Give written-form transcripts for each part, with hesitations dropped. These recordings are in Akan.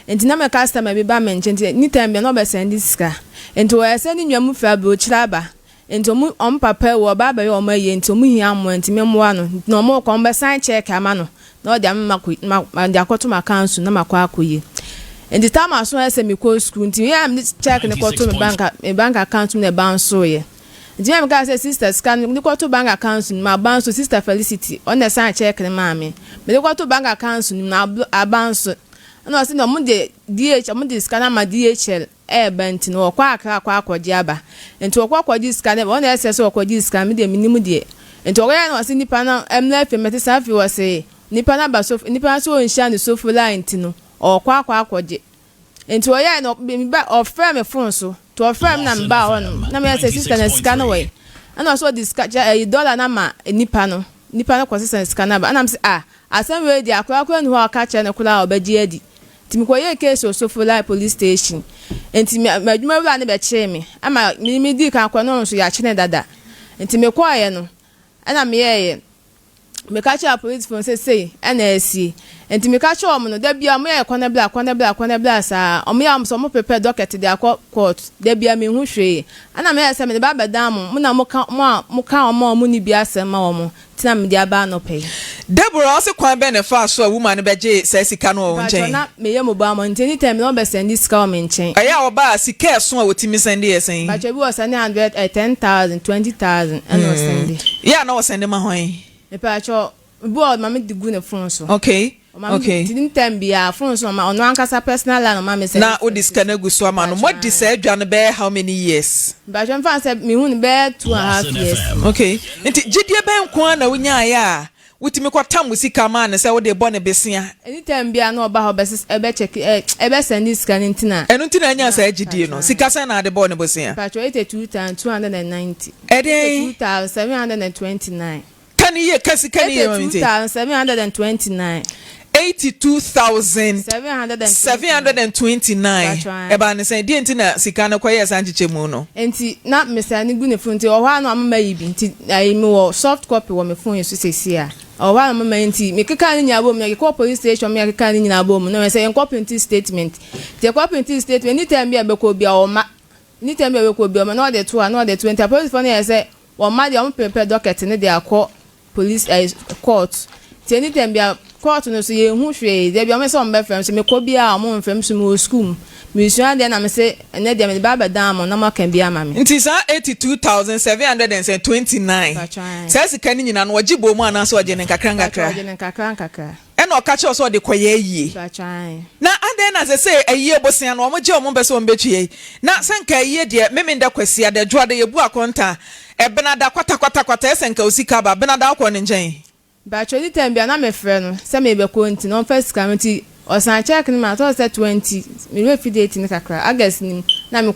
enti na me customer bi ba me nche ni time be no be send sika enti wo send nyamu fa be o chiraba enti om papa wo ba ba ye o maye enti omu hia mo enti me moa no na omo ko mbe sign check ama no na o dia ma ndi akoto ma council na makwa akoye enti time aso ese me ko school enti ya me check ne ko to me bank account me bounce ye enti me ka say sister scan ni ko to bank account ma bounce sister Felicity on the sign check ne ma me ko to bank account na bounce na o se no mo de DH mo de scan ma DHL bent no kwa akwa akwaji aba enti okwa akwaji scan e on ese so akwaji scan me de minimu de enti oya na o se nipa na emlefe meti safi wo se nipa na ba so nipa so nsha ne so line ti no okwa akwaji enti oya na me ba offer me phone so to offer me na mba on na me say sister na scan way ana so this dollar na ma nipa no kwa sister scan aba ana me say asem we di akwa nu ho aka che ne kula obaji adi timikoye case Osofo police station enti madwuma wura ne be che me ama mi di kan kwa no so ya che ne dada enti me kwaye no ana me ye me ka che police phone say ana esi enti me ka che o mo no da bia mo ye kwana bla sa o mo ya so mo prepare docket de akọ court da bia me hu hwe ana me say me ba badam mo na mo ka o mo ni bia asem ma o mo tina me dia ba no pay Deborah also kwan be ne fa so a woman be je say sika no wo nchen na me ye mo ba mo nteni time no be send sika o me nchen aya oba sika so a wotimi send ye sen ba che bi o send 110,000 20,000 and o send yeah na o send ma hwan me pa cho bo ma me digu ne phone so okay tin time bia phone so ma ono ankasa personal line ma me send na o disca na guso ama no what dis adwane be how many years ba che mfa say me hu be 2.5 years okay nti gidie be nko na wonya ya wutimi kwata musika ma ne se wo de bone besia anytime bia na oba ho be check ebe send scan ntina enu ntina anya sa gidie no sika sa na de bone besia pa cho 82,290 eden 2,729 kan ye kasika ni ye 2,729 82,729 eba ne say die ntina sika no kwaye sa nchiche mu no enti na mesa ni gu ne phone ti o hwa no amama yibi nti ai me wo soft copy wo me phone so sesi a o hwa no amama nti me keka ni nyabo me ko police station me keka ni nyabo mu no me say en copy statement ti copy statement ni time bia be ko bia o ma ni time bia be ko bia o ma no de 2 no de 20 police phone e say o ma de o prepare docket ni de akọ police court ti ni time bia court no so ye hu hwe de bia o me say o mbe fam so me ko bia o mo mfam so me school me sua de na me say ene de me baba dam na ma kan bia ma me nti sa 82,729 say sika ni nyina no ogibo mu ana so oje ne kakra ena okache so de koye yi na ade na say ayi obosia no omoje ombe so mbetue na senka ayi de memenda kwasi ade dwoade yebu akonta ebenada kwata esenka osika ba benada akọ ne njen ba chodi tembia na me frɛ no se me be ko nti no first committee osan check ni ma to say 20 me we fidate ni kakra august ni na me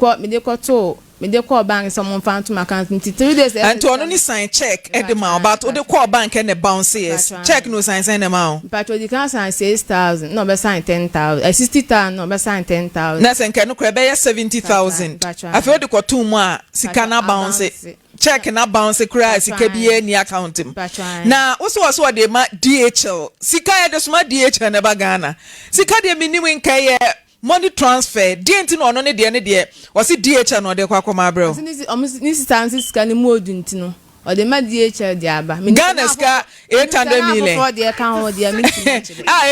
de ko bank so mo fan to my account nti 3 days and to no ni sign check e de ma about o de call bank and the bounce yes check no sign send them out but we can sign 6,000 no be sign 10,000 60,000 no be sign 10,000 na senka no kra be 70,000 afi o de ko to mu a sika na bounce check na bounce cry sika bi ni account him na so de ma DHL sika e de so ma DHL na ba Ghana sika de minimum nkai money transfer dient no ne de o se DHL no de kwa kwama bro ni stances sika ni modu ntino o de ma DHL de aba Ghana ska 800 million for de kan ho de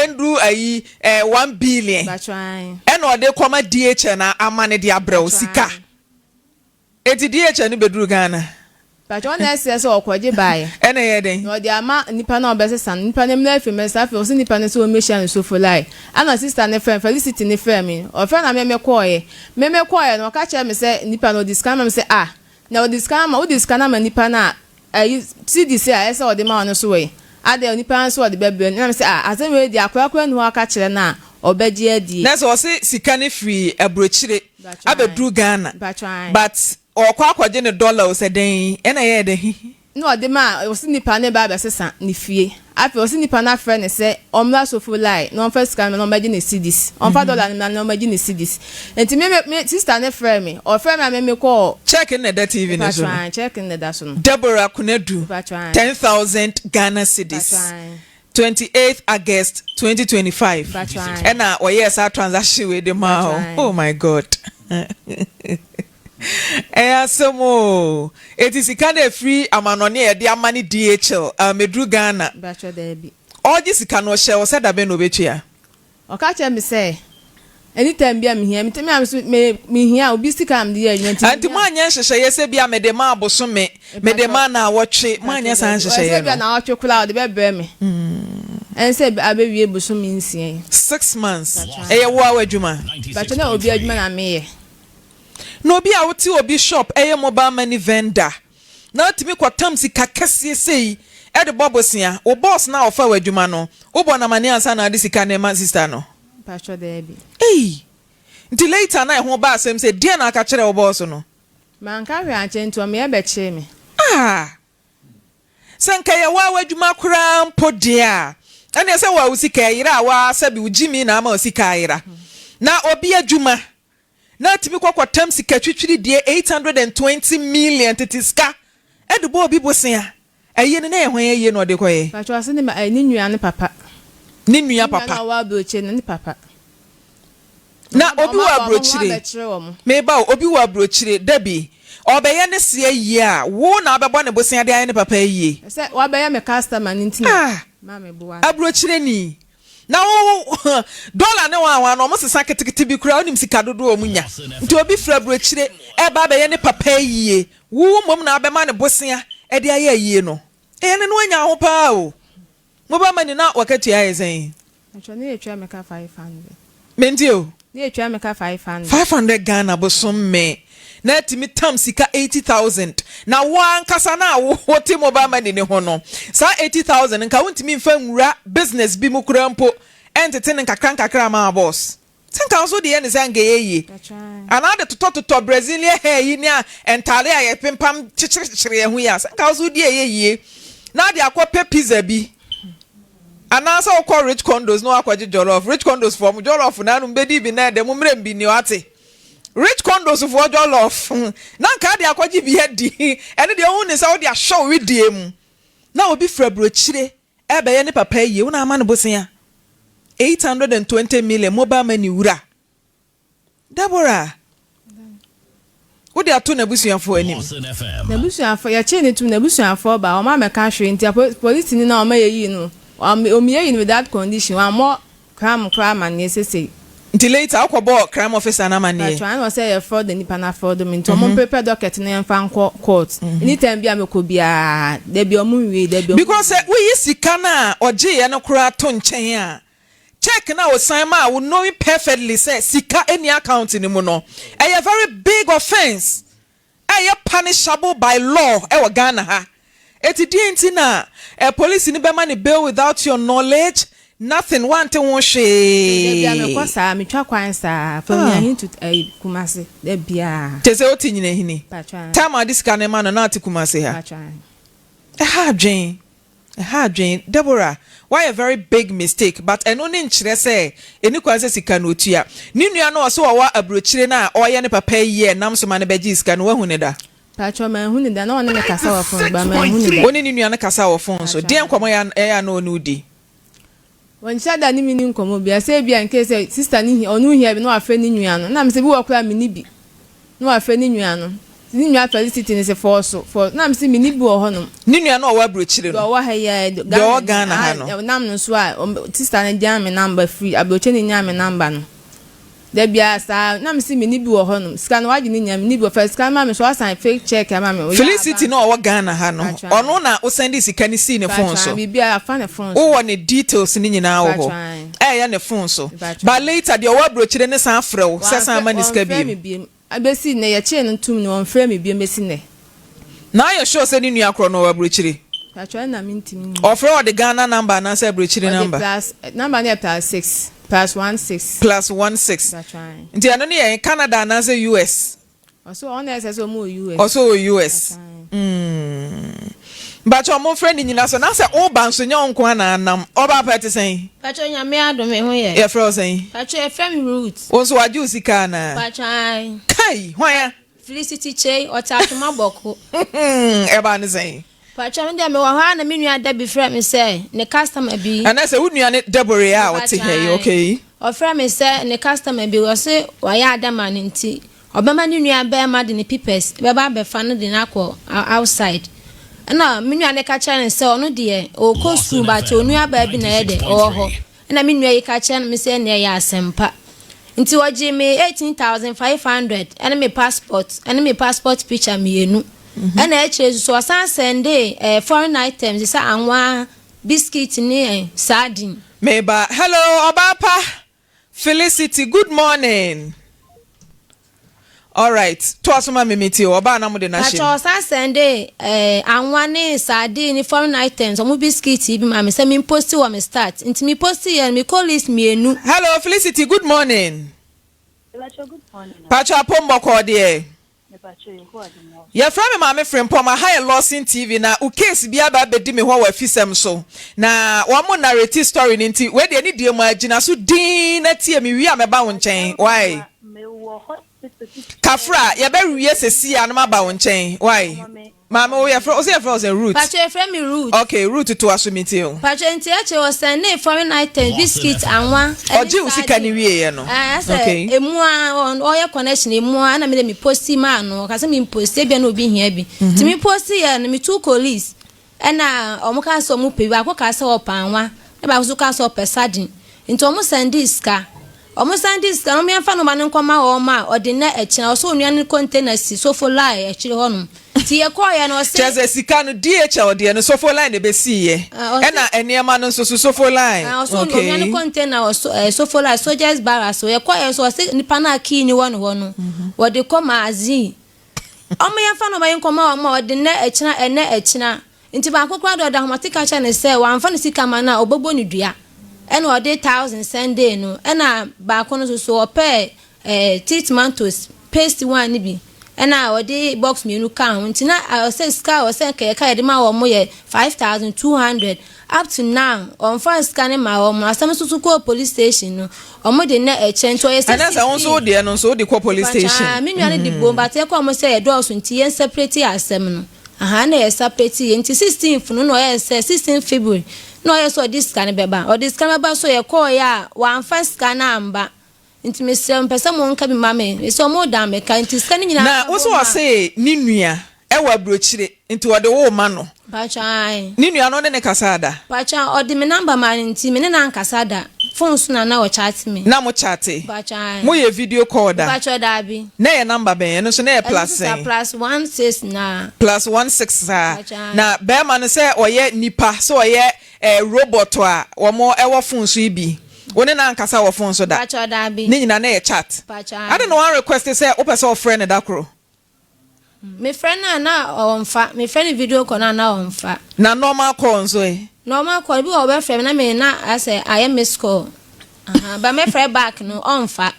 endru ayi 1 billion e no de kwama DHL na amane de abra sika eti DHL ni bedru Ghana but one SS okwaje bae ene ye den no de ama nipa na obese nipa na mle feme safi o si nipa na so mission so for lie ana sister ne friend Felicity ne friend me o friend na me koye no ka che me say nipa no discount me say na o discount ma nipa na CD say ese o de ma no so we ade nipa so o de bebe na me say azem we di akwa nu aka kire na obeji adi na so say sika ne free abrochire abedru Ghana but okwa akwaje ne dollar o se den ena ye de no de ma o si nipa ne ba sesa ni fie afi o si nipa na friend ne se omla so full lie no first can no imagine cedis on fa dollar no imagine cedis enti me sister ne friend me o friend me call check in the TV ne so check in the so Deborah Kunadu 10,000 Ghana cedis 28th August 2025. And now yes, our transaction with the man. Oh my God. Some it is kind of free amanoni their money DHL medru Ghana. All this can no share said that no betia. O catch me say anytime be am here me here obi sika am there anti man yen hwehwe yese bia me de ma aboso me de ma na wotwe man yen san hwehwe no na wotwe kula de be be me and say abewie boso me nsie 6 months eye wo awadwuma but na obi adwuma na me no obi a woti obi shop eye mobile money vendor na timi kwatam sika kase sei e de bobosia o boss na ofa wadwuma no wo bo na mani ansa na de sika na ma sister no Pastor Debbie. Hey. Until later na ho ba asem say dia na aka kire wo boss no. Man ka hwe anche nto me be che me. Ah. Sanka ye wa wadwuma kura mpo dia. Ane se wa usika yira wa sabi ujimi na ama usika yira. Na obi adwuma. Na timi kwakwatam sika twitwiri die 820 million titiska. Edubo obi bosia. Eye ne na ehwan eye no de koye. Pastor ase ni nua ne papa. Ni nua papa. Na wa broche ne papa. Na obi wa brochire. Me ba obi wa brochire Debbie. Obeye ne se yi a wo na abebo ne bosia de aye ne papa yi. Se wa be ya me customer ni ntina. Mama buwa. Abrochire ni. Na wo dollar ne wa no mo sesa ketekete bi kura onim sika dodo o munya. Nti obi fra abrochire e ba be ye ne papa yi. Wo mom na abema ne bosia e de aye yi no. E ne no anya ho pa o. Mo ba mani na wakati aye zen. Achone etwa me ka 500. Menti o. Ne etwa me ka 500. 500 Ghana bosom me. Na timi tam sika 80,000. Na wan kasa na wo ti mo ba mani ne ho no. Sa 80,000 nka wontimi mfa nwura business bi mu kura mpo. Entete ne kakra ma boss. Tinka also de ene zanga yeyi. Anade toto Brazilian hair yi ne entale aye pempam chichire hu ya. Tinka also de yeyi. Na de akwa pizza bi. Anasa okọ rich condos no akwaji jollof rich condos for jollof na no bedi bi na dem mrem bi ni ate rich condos for jollof na nka de akwaji bi hedi ene de hu ni sa wo de show we die mu na obi fra brochire e be ye ne papa yi wo na ama ne bosia 820 million mobile money wura Deborah wo de ato na busuafo anim na busuafo ya che ne tu na busuafo ba o ma meka hwe ntia police ni na o ma yeyi no omiye in with that condition one more crime and necessary until later akobo crime officer na manie try no say fraud the nipa na fraud me to mo paper docket na fan court anytime bia me ko bia de bia omu wi de bia because we sika na oje ye no kura to nchen a check na o sign ma we know perfectly say sika any account ni mu no a very big offense punishable by law e Ghana ha eti di ntina police ni be ma ni bail without your knowledge nothing want won hwe bia me kwasa me twa kwan sa from ya hin to Kumasi de bia tese oti nyina hini time adi sika ne ma no na ati Kumasi ha ha dwen Deborah why a very big mistake but eno ni nkyere say eni kwanse sika no otua ni nua no so wa abrochire na oye ne papa yi nam so ma ne beji sika no wahu ne da Pacho man huni da na wona kasa wa phone ba man huni da woni ni nua na kasa wa phone so den komo ya na onu di won shada ni mini nkomo bia say bia nke say sister ni onu hia bi no afa ni nua no na me se bi wakura mini bi no afa ni nua no ni nua Felicity ni se for na me se mini bi wo ho no ni nua na wa brochire no wa ha ya Ghana ha no nam no so a sister na jam me number free aboche ni nya me number no de bia sa na me se mini bi wo ho no scan waje ni nya mini bi first scan ma me so asan fake check ma me Felicity no wa Ghana ha no ono na o send sika ni si ne phone so bibia afa ne phone o won details ni nyina wo ho ya ne phone so but later de wa brochire ne san frew se san ma ni sika bi abesi ne ye che no tum ne on frame bi mesi ne na ya sure se ni nua kro no wa brochire actually na mintim offer the Ghana number na say brochire number plus number ne +6 +16 +16 that's right nti ano ne ye Canada na say US also on SS mo US also US but your mo friend nyina so na say o ban so nya onko na nam oba pete sen pacho nya me adome ho ye ye fro sen pacho e fam root onso waje usika na pacho kai hwan ya Felicity che o ta tuma boko e ba ne sen Pacha me dem wo ha na me nua da bi frɛ me sɛ ne customer bi. And I say wo nua ne Deborah a wote here, okay. O frɛ me sɛ ne customer bi wo se wa ya adama ne nti. Obama ne nua ba ma de ne papers beba be fa no de na akɔ outside. Na me nua ne ka kyerɛ ne sɛ ono de o kosu ba to nua ba bi na ye de o ho. Na me nua yi ka kyerɛ me sɛ ne ya asempa. Nti woji me 18,500 and me passport picture me enu. And actually so asan send foreign items is anwa biscuit ni sardine. Meba, hello Obapa. Felicity, good morning. All right. To asoma me meet you oba na mo de na shim. Acho asan send anwa ni sardine ni foreign items omu biscuit bi ma me say me post wo me start. Nti me post here me call list me enu. Hello Felicity, good morning. Good morning. Pacha pombo ko de. Your friend Maame Frimpomaa high Lawson TV na u case bi aba bedi me ho wa Afisem so na wo mo narrative story nti we de ni die mo agina so din na tie me wi ameba wo nchen why Kafra ye be wi sesi a no ba wo nchen why Mama we your root. Pacha your friend me root. Okay, root to asumiti o. Pacha nti ache was send foreign items biscuit anwa. Oji usika ni wie ye no. Okay. Emu on oye connection emu na me me posti ma no ka se me posti bia na obi hia bi. Ti me posti ye na me two police. Na omo ka so mu pe ba ko ka se opa anwa. E ba so ka so pesadin. Nti omo send this car. Omo send this car no me afa no ma ne nkoma o ma ode na echina o so onua ne container si so for lie echire honum. Ti ye call ya no say Cheze sika no DHL de no so for line be see ye. E na eniema no so for line. Okay. Onua ne container o so for line soldiers barracks so ye call ya so say nipa na key ni wo no. Wo de come azi. Omo ye fa no ma ye nkoma o ma ode na echina nti ba akokra do da homatika cha ne say wa amfa ne sika ma na obogbo ni dua. And what 1,000 Sunday no and back on so pay teeth mantos paste one nibi and now the box me no count na I say scar or say ka ma wo mo 5,200 up to now on first scanning my asam so call police station no omo de na change so yes and that's also there no so the call police station me nwane de bo but e come say do so nti yen separate asem no aha na separate nti 16th no no 16 February no yes or this scan beba or this scan beba so ye call ya one first scan amba nti me se mpesa mo nka bi mame so mo da me ka nti scan nyina na wo so say ni nua e wa brochire nti wo de wo ma no pacha ni nua no ne kasada pacha o de me number man nti me ne na kasada phone so na o chat me na mo chat pacha mo ye video call da pacha da bi na ye number ben no so na ye plus +16 na +16 na be ma no say oye nipa so oye robot a wo mo e wo phone so ibi woni na nkasa wo phone so da pacha da bi ni nyina na ye chat I don't know one request say o person o friend da kro me friend na on fa me friend video call na on fa na normal call so normal call bi o be friend na me na ase I miss call ba me friend back no on fa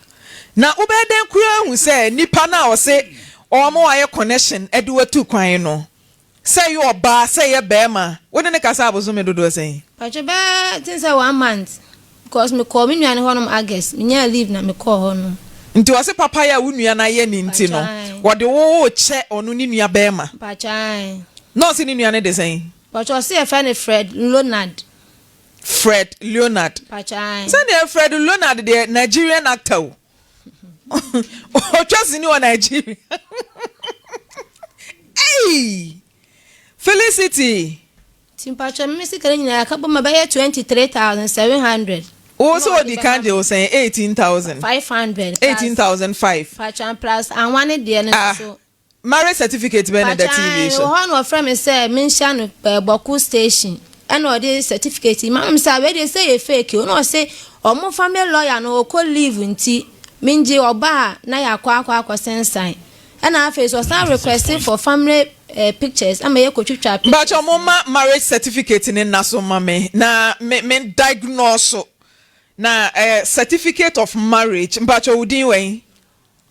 na wo be den kura hu say nipa na o say o mo aye connection e de watu kwan no say you oba say ye bema woni ne kasa abozo me dodo say pacha ba tin say 1 month because me call me nwane honum August me nya leave na me call honum nti wo se papa ya wo nua na ye ni nti no wo de wo che onu ni nua bema pacha no se ni nua ne de say pacha say e friend Fred Leonard pacha say na Fred Leonard the Nigerian actor o just ni o Nigeria hey Felicity Timpacha me se kare nyina ka bo ma ba 23,700 o so di kanje o say 18,500 pacha plus and one de no so marriage certificate be na the TV so one of friend say mention no Boku station and all the certificate mam say we dey say e fake o no say omo family lawyer no ko leave nti minji oba na yakwa sensan and after so some requesting for family pictures am ye ko twitwa pictures but mama marriage certificate ni na so mama na me diagnose na certificate of marriage but udin wen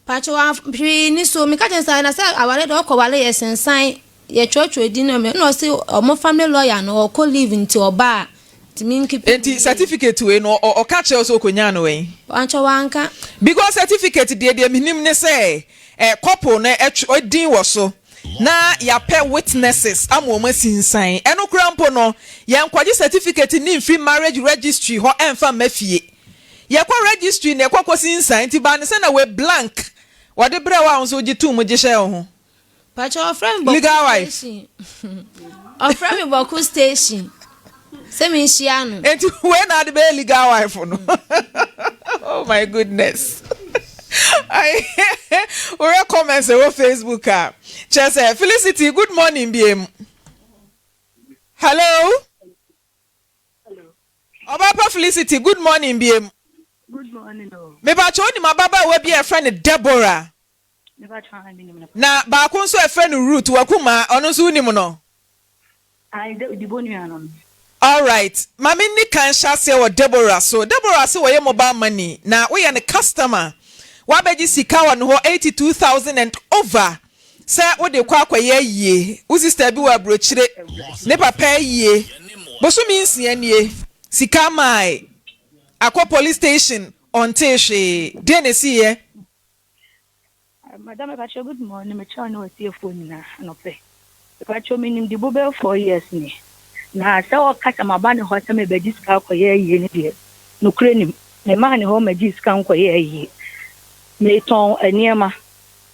pacho ni so me ka tensa na say awale do ko wale yesensan ye church edin no say omo family lawyer no ko live nti oba enti certificate we no o ka che so konya no wen ancho wanka because certificate de minim ne say couple na edin wo so na ya pɛ witnesses amoma sinsan eno krampo no ye nkwaje certificate ni free marriage registry ho emfa mafie ye kwa registry na kwa sinsan ti ba ne se na we blank wode bre wa nso gitu mu gihye ho Pacho friend legal wife our friend Boku station semi shianu enti we na de be legal wife no oh my goodness I we comments on Facebook Chese Felicity good morning BM hello Obapa Felicity good morning BM Good morning. me ba cho ni mababa we be a friend Deborah Never try me. na ba ko nso a friend Ruth wakuma ono nso uni mu no I the bonu all right mama ni kan shase wo Deborah so Deborah so we mobile money na we ne customer wabeji sika wa no 82,000 and over say wo de kwa akwaye yie wo sister bi wa brochire ne papa yie bosumi nsia nie sika mai akwa police station on teshe denesi ye Madam Pacho good morning me try no see phone na no pe Pacho minim di bobel 4 years ni na say o kasa mabane ho say me beji sika akwaye yie ni de no krenim me ma ne ho meji sika akwaye yie me ton eniema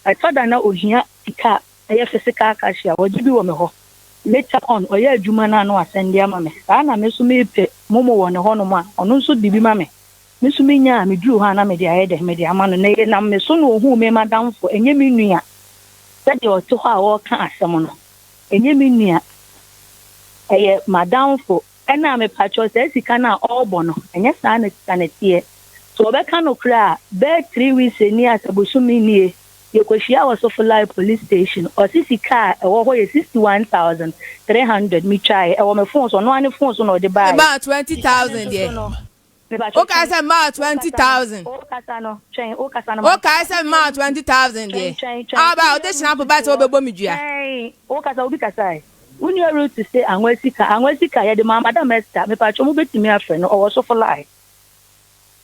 I thought that na ohia sika eye physical cash ya wajibi wo me ho later on oye adwuma na no asende ama me sa na me so me pe momo wo ne ho no ma ono nso dibi ma me me so me nya me duru ha na me de ayede me de ama no na me so no hu me madam fo enye me nua se de o to ha wo ka asem no enye me nua eye madam fo ena me pacho se sika na obo no enye sa na sika na tie so obeka no kra be 3 weeks eni asabosumi nie ye kwashia was of live police station or sisi car e wo ho ye 61,300 mi try e wo me phone so no ani phone so no de buy about 20,000 ye okay say about 20,000 okay say about 20,000 ye about this snap ba so obebo mi dua okay say obi kasai uni route to say anwasika ye de madam Esther me pa cho mo betimi afre no o so for live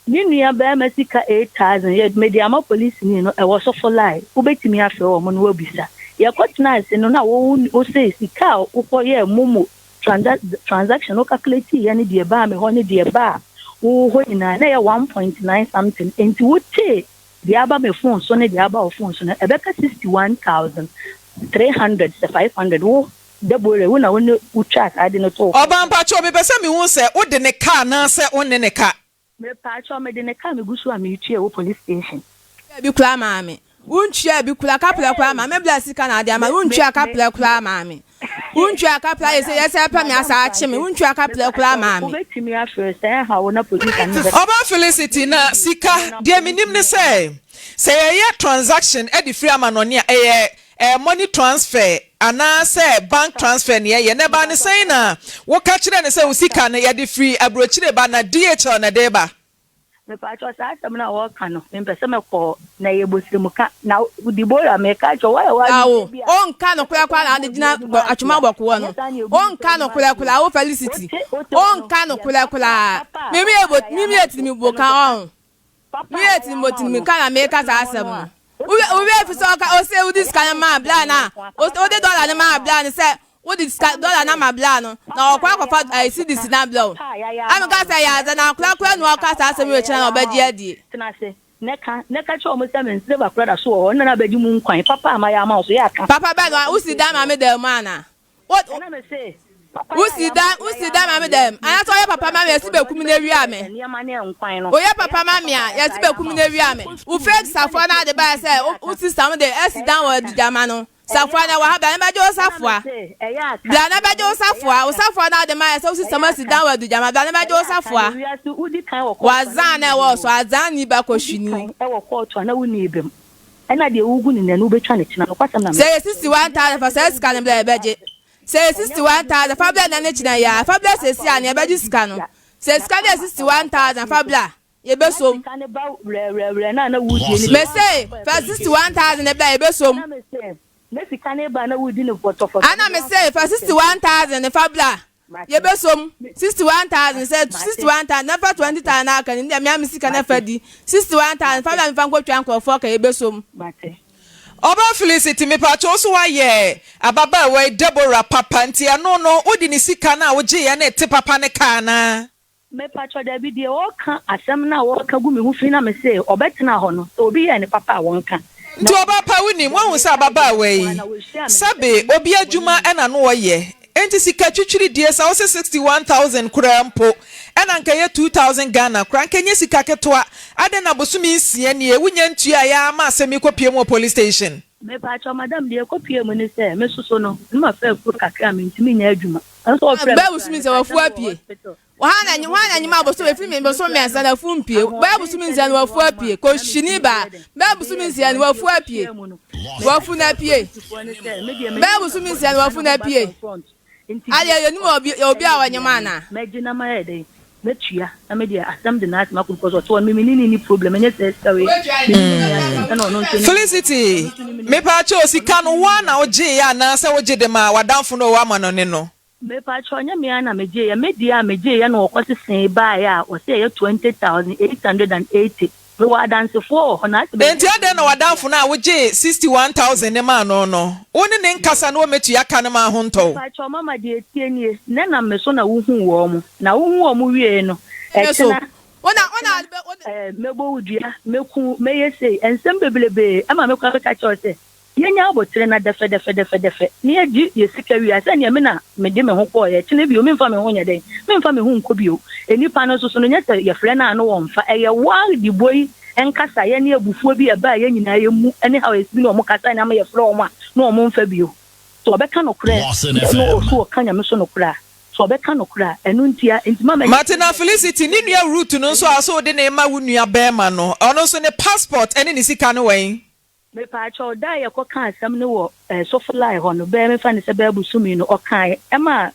Ninia be mesika 8,000 ye mediama police ni no e wo so for lie ubetimi afe wo mo no obisa ye kwatna ase no na wo say sika wo ye momo transaction o calculate ye ni de ba me ho ni de ba wo ho ina na ye 1.9 something enti wo te de aba me phone so ne de aba o phone so na e beka 61,300 500 wo Deborah wo na wo ne chat ade no to oba mpa cho me pese me hu se wo de ne car na se wo ne car me pacho me de ne ka me gusu a me tue wo police station bi kula maame untua bi kula kapla kula maame bla sika na dia ma untua kapla kula maame untua kapla yese pa me asa ache me untua kapla kula maame obetimi afre say ha wo na police and oba Felicity na sika dia minim ne say ye transaction e di free amanone money transfer ana say bank transfer ne ye ne ba ne say na wo ka kire ne say wo sika ne ye di free abrochire ba na DHL na deba me pacho sa asem na wo ka no me pese me ko na ye bosirimu ka na di boya me ka cho wa awo on ka no kula na de gina atwuma gboko no on ka no kula wo Felicity on ka no kula mimi etimi boka on mi etimi ka na me ka sa asem no we fi so ka o say we this kind man bla na o de dollar na man bla na say we this dollar na man bla no na o kwa fa see this na bla am ka say ya na kula no ka sa asem we chira na obaji adi neka cho mo say men se ba kula da so o na baji mu nkwan papa ama ya ma so ya ka papa ba no usi da ma me de mana what na me say usi da ma me dem ana so ya papa ma me si be kum na wi ame oya papa ma me ya si be kum na wi ame u fake safo na de ba say u sister me de esi down wa dijama no safo na wa ha ba na ba je o safo a bla na ba je o safo a o safo na de ma say u sister me si down wa dijama bla na ba je o safo a wa zan na wo so azan ni ba ko hwini e wo court na woni ebem ena de ugu ni na no betwa ne kina no kwasam na say 61,000 for say scan bla beje say 61,000 fabla na nechina ya fabla say si an ebeji sika no say sika dey 61,000 fabla ye besom na wudi me say for 61,000 ebla ye besom me sika ne ba na wudi ne for ana me say for 61,000 fabla ye besom 61,000 say 61,000 na for 20,000 aka ni me am sika na fadi 61,000 fabla me fa nkotwa nkofo ka ye besom Oba Felicity me pa cho so waye ababa we Deborah papa nti ano no odi ni sika na wo gye ya na te papa ne ka na me pa cho da bi de o ka asem na wo ka gu me hu fi na me say obetena ho no so obi ye ne papa won ka nti oba pa woni mo hu sa ababa we sabe obi adwuma na no ye enti sika twitwiri die sa wo 61,000 kura mpo ena nka ye 2,000 Ghana kura nka nye sika ketwa ade na bosumi nsie ne e wunya ntua ya ma asemi kopie mu police station me pa cho madam de kopie mu ni se me soso no ma fa fu kakra me ntimi nya adwuma so o ba bosumi se wafu apie wana nyima boso we fi me boso me ansa na fu mpie ba bosumi nsia na wafu apie ko shini ba bosumi nsia na wafu apie wafu na apie ba bosumi nsia na wafu na apie ali yo ni obi a wanyama na megina ma ede metua na me dia asam de na ma ko so to me ni problem enye se we Felicity me pa cho sika no wa na oje ya na se oje de ma wadamfo no wa ma no ne no me pa cho nya me na meje ya meje ya na okwose sen ba ya o se ya 20,880 we wa dance for na enti ade na wadamfo na oje 61,000 ne ma no no oni ne nkasa na o metu ya ka ne ma ho nto pa cho mama de tie nie na na me so na wo hu wo mu na wo hu wo mu wie no ona mebo udua meku meyese ensem beblebe ama mekwa ka cho se yenya abotre na defe ni agi yesika wi asa ne me na me de me ho ko ye kine bi o me mfa me ho nya den me mfa me ho nko bi o enipa no so no nya ye frɛ na no wo mfa eye wa di boy enkasa ye ne abufuo bi e ba ye nyina ye mu ene ha esi no mo kasa na me ye frɛ o ma no mo mfa bi o so obeka no kra no so kanya me so no kra so obeka no kra enu ntia entima Martina Felicity ni nua route no so aso de ne ma wo nua bema no ono so ne passport ene ni sika no wen me pa cho da ye ko kan asam ne wo so fly ho no be me fa ne se ba busumi no o kan e ma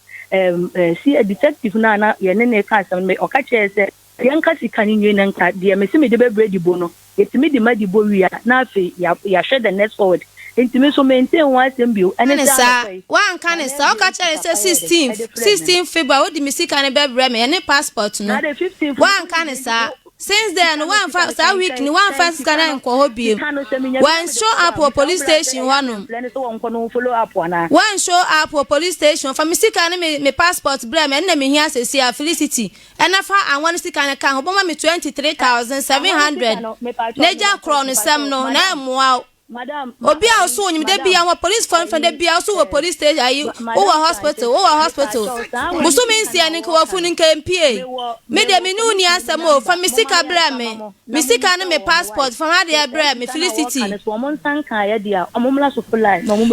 see a detective na ye ne kan asam me o ka che se ye nka sika ni nwe nka de me se me de be bread bo no yetimi de ma di bo wi na afi ya share the next forward intimi so maintain one asem bio ene sa wan kan sa o ka che se 16 February o di me sika ne be bre me ne passport no wan kan sa since then one for week ni one first scan and ko hobie one show up for police station one show up for police station for me sika me passport bre me na me hia sesi a Felicity and afa anwan sika ne kan ho me 23,700 neja kro no sam no na moa madam obi a so onyim de bia wa police phone de bia so wa police station ayi o wa hospital buso me nsia ne ko wafu ne kmpie me de me nu ni asem o fa me sika bra me sika ne me passport fa ma de bra me Felicity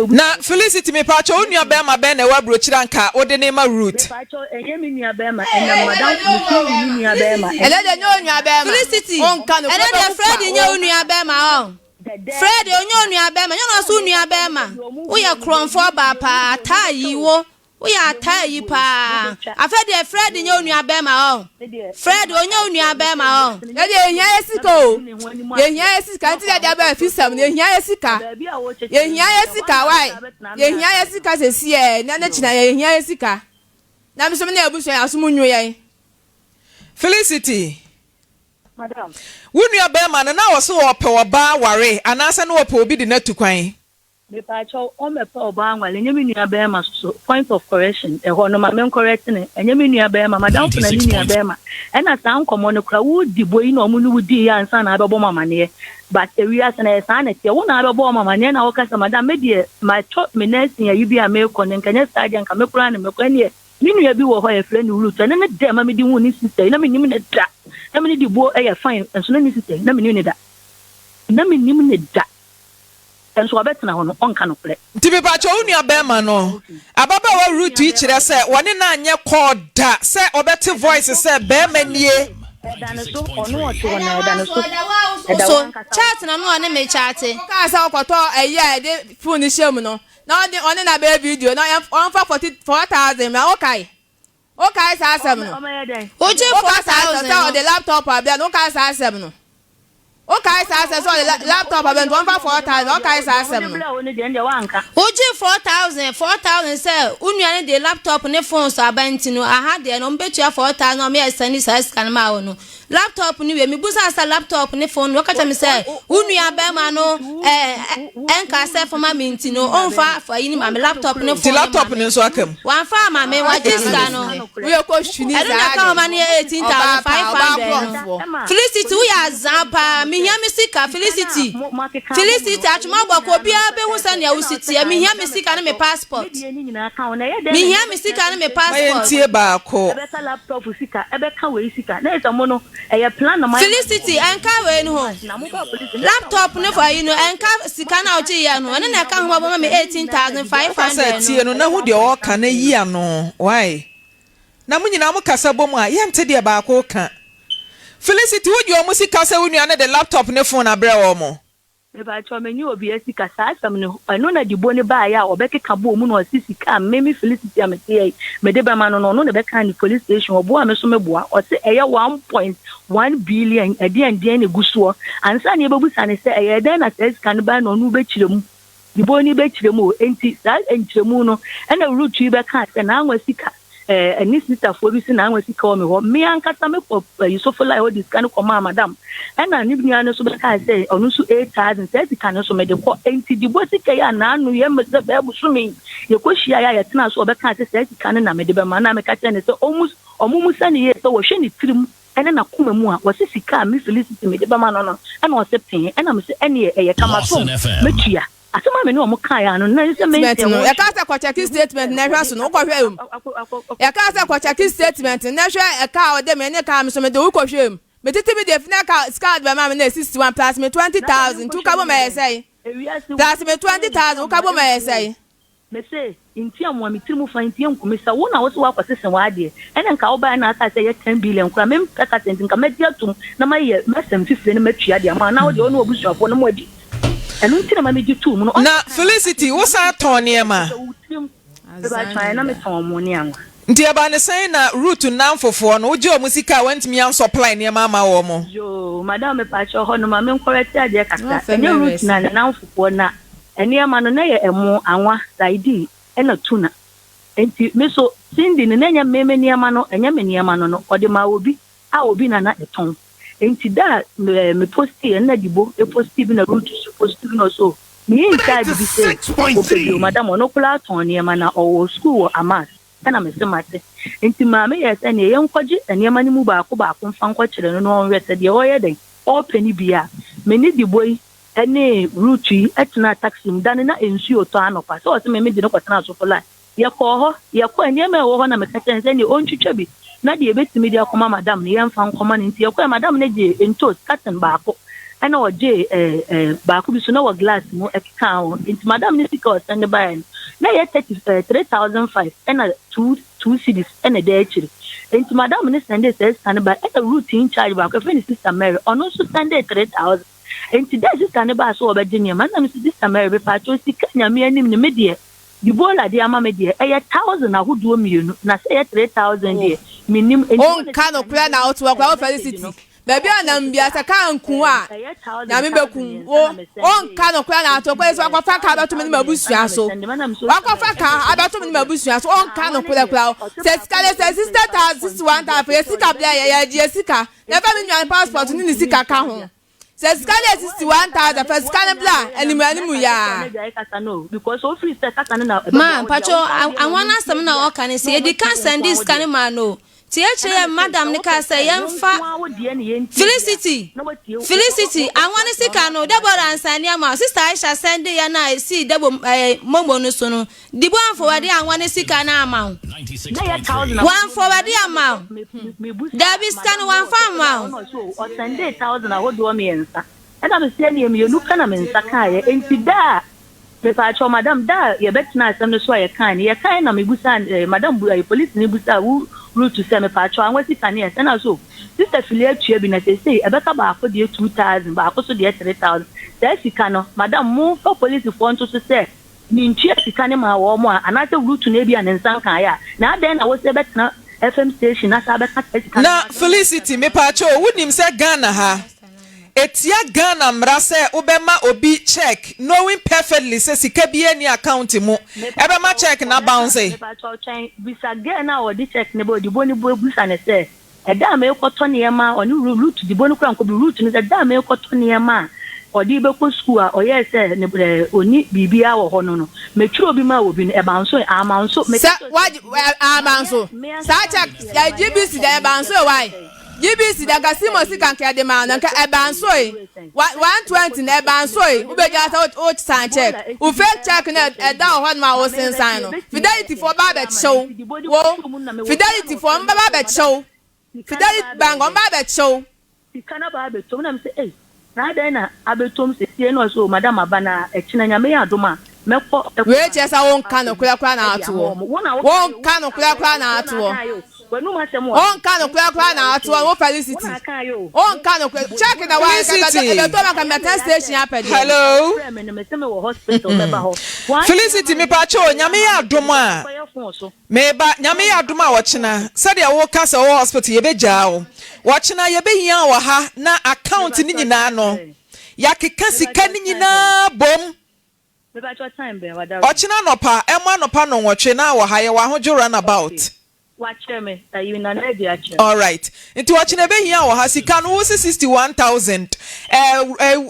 na Felicity me pa cho onua be ma be na wa bro kira nka o de ne ma route Felicity ene de Fred nya onua be ma o Fred onye onua be ma nyo so onua be ma wo ye kronfo ba pa atayi wo ya atayi pa afede Fred nya onua be ma o Fred onye onua be ma o ye de hia yesika o ye hia yesika nti de ba Afisem ye hia yesika why ye hia yesika sesi e na china ye hia yesika na miso me na ebuso ya so munwo ye Felicity madam wunua be ma na wo so wo pe oba ware anasa na wo pe obi de na tukwan me pa cho o me pe oba anwale nyemi nua be ma so point of correction e ho no ma men correct ne nyemi nua be ma madam na ni nua be ma e na san komo no kra wo di boyi na omu no wudi ya ansa na abebo mama ne but e wi asa na san na tie wo na abebo mama ne na wo kasa madam me die my chop me nursing ya yubi a me ko ne nkanya stadium ka me kura ne me ko ne ni nua bi wo ho e frɛ ni root na ne de ma me di hu ni sister na me nim ne da na me di bo e ya fine enso na ni sister na me nim ne da na me nim ne da enso obetena ho no onka no kre nti be pa cho onua be ma no ababa wa route yi kire se woni na anye call da se obeti voice se be manie so chat na no ne me chat ka sa okoto eya de phone shame no na on na be video na on for 44,000 na okay sa asem no oje 4,000 on the laptop abia no ka sa asem no okay sa asem so the laptop abia on for 4,000 okay sa asem no oje 4,000 say unua ne the laptop ne phone so abanti no aha de no mbetua 4,000 no me send sa scan ma wo no laptop ni we me busa sa laptop ne phone wo kata me say unu ya ba ma no enka say for ma minti no on fa yi ni ma me laptop ne phone laptop ne so akam wan fa ma me wa jiska no we ko shuni za na ka ma ne 18,500 Felicity we ya zapa me hia me sika Felicity atuma gbo ko bia be hu sa ne usiti me hia me sika ne me passport me hia me sika ne me passport tie ba ko ebe laptop sika ebe ka we sika na eso mo no e plan na Felicity enka we no laptop ne for you no enka sika na oji ya no ene na ka ho ba me 18,500 tie no na hu de o ka na yi ano why na munyina mo kasa bom a yente de ba ko ka Felicity wo di o mo sika sa wonu ane de laptop ne phone abre wo mo eba cho me ni obi asika sa asam ne no na dibo ne ba ya obekeka bo mu no sisika memi Felicity amete me de ba ma no no ne be kan ni police station obo am so meboa o se eye 1.1 billion ade ne gusuo ansa ne bebusa ne se eye den na sika ne ba no no be kiremu dibo ni be kiremu enti sa enchiremu no na route yi be kan se na anwa sika ni sister for bi se na anwa sika o me ho me ankasa me ko Yusufola e ho diskan ko ma madam na ni bia no so be ka say onu so 8,000 say sika no so me de ko enti dibo sika ya na anu ye me se be busu me ye ko hia ya tena so be ka say sika no na me de be ma na me ka say ne so omumu sani ye so wo hwe ni tirim ene na kuma mu a wo se sika me Felicity me de be ma no no na wo se pen na me se ene ye kama so metua asoma me no mo kan ya no na se me ya ka sa kwa check statement na hwa so no ko hwe ya ka sa kwa check statement na hwe e ka o de me ne ka me so me de wo ko hwe me tete me de fina ka card ba ma me na 61 plus me 20,000 tu ka bo me say plus me 20,000 u ka bo me say me say inti amwa mi tirimu fa inti yanku me sa wona wo so wa kwasese wa de ene nka wo ba na aka say 10 billion kura me ka senti nka me dia tum na ma ye mesem fifire ne matua de ama na wo de ono obusuafo no mo adi enu nti na ma me di tum no na Felicity wo sa ton ne ma eba try na me ton mo ne anwa nti aba ne say na route nanfofo no uji o musika wantimi an supply ne ma ma wo mo yo madam me pa cho ho no ma me correct ade kaka ene route na nanfofo na ene ma no na ye emu anwa side ena tuna enti me so sindi ne nya meme ne ma no enya me ne ma no ode ma obi a obi na eton enti da me posti ena dibo e posti bi na route so posti no so me inside bi say madam no kula ton ne ma na o school amas kana me semate enti maame yes ene ye nkwaji ene ma ni mu ba ko mfa nkwakire no no onwe se de o ye den o pani bia me ni diboy ene route yi etna taxi mdane na ensuo to anopa so o se me di no kwatena so fola ye ko ene me wo ho na me ka chen se ni ontwitwa bi na de ebetimi de akoma madam ne ye mfa nkoma ne enti ye ko madam ne je entos cotton ba ko ana o je ba ko bi so na wo glass mu ekika o enti madam ne sika o send by na ye 3,500 ena 2 cities ena de achiri enti madam ne send says stand by ena route in charge ba ko fini sister Mary ono so send 3,000 enti da sister ne ba so obeje ne man na me sister Mary be pa cho sika nyame anim ne me de di bola de ama me de 1,000 ahodo mienu na say 3,000 de minim enti on kan okura na outwork kwa Felicity baby anam bia saka nku a na me beku on kan okura na atokwa so akwafa ka abato me mabusua so akwafa ka abato me mabusua so on kan okura kura se skale se sister 61 for sika bia ya je sika never me nwan passport ni sika ka ho se skale 61,000 for skale bla animu ya because so free sika kana na ma pacho anwana sam na o kan se edi kan send this kan ma no Tiache madam ne ka say yemfa Felicity anwane sika no Deborah ansani ama sister Aisha send ya na see debo mombo no so no dibo anforward anwane sika na ama one forward ama Dabi scan one farm ma o send 1,000 ahodo me ensa and me say ne me you kana me ensa kae enti da me pa cho madam da ye betina asem no so ye kan na me busa madam police ni busa wu route to say me pa cho anwa sika ne ese na so sister filia tue bi na say ebeka ba ko de 2,000 ba ko so de 3,000 say sika no madam mu for police for nto so say ni ntue sika ne ma wo mo anate route na bia ne nsan kan ya na den na wo say betina FM station na sa beka sika na Felicity me pa cho wunim say Ghana ha etia Ghana mrase ubema obi check knowing perfectly say sika bi any account mu ebe ma check na bounce bisa Ghana or di check ne bo di boni bo busa ne say da me ko to ne ma oni root di bonu kura nko bi root ni da me ko to ne ma odi be ko school a oye se ne oni bibia wo ho no metwiro bi ma obi no e banso amanso me amanso sa check ya GBC da e banso why GBC da kasimo sika nke de ma na nke e banso 120 na e banso u be ja sa o san check u fake check na e da ho ma o sen sign no fidelity for ba show wo fidelity for mba ba show fidelity bank on ba show kana ba be to na me say na da na abetom se tie no so madam abana e china nyame ya adoma mekọ we chesa won kan kura na atuo won kan kura na atuo on kan kura na atuo wo Felicity on kan check na why ka to ma ka station apedi hello Felicity me pa cho nyame ya adoma me ba nyame ya adoma wo china said ya wo kasa wo hospital ye beja wo wachina ye behia wo ha na account ni nyina no ya keka sika ni nyina bom me ba cho time be wada ochina nopa ema nopa no nwotwe na wo ha ye wa ho run about watch me you na na dia che all right nti wachina behia wo ha sika no wo 61,000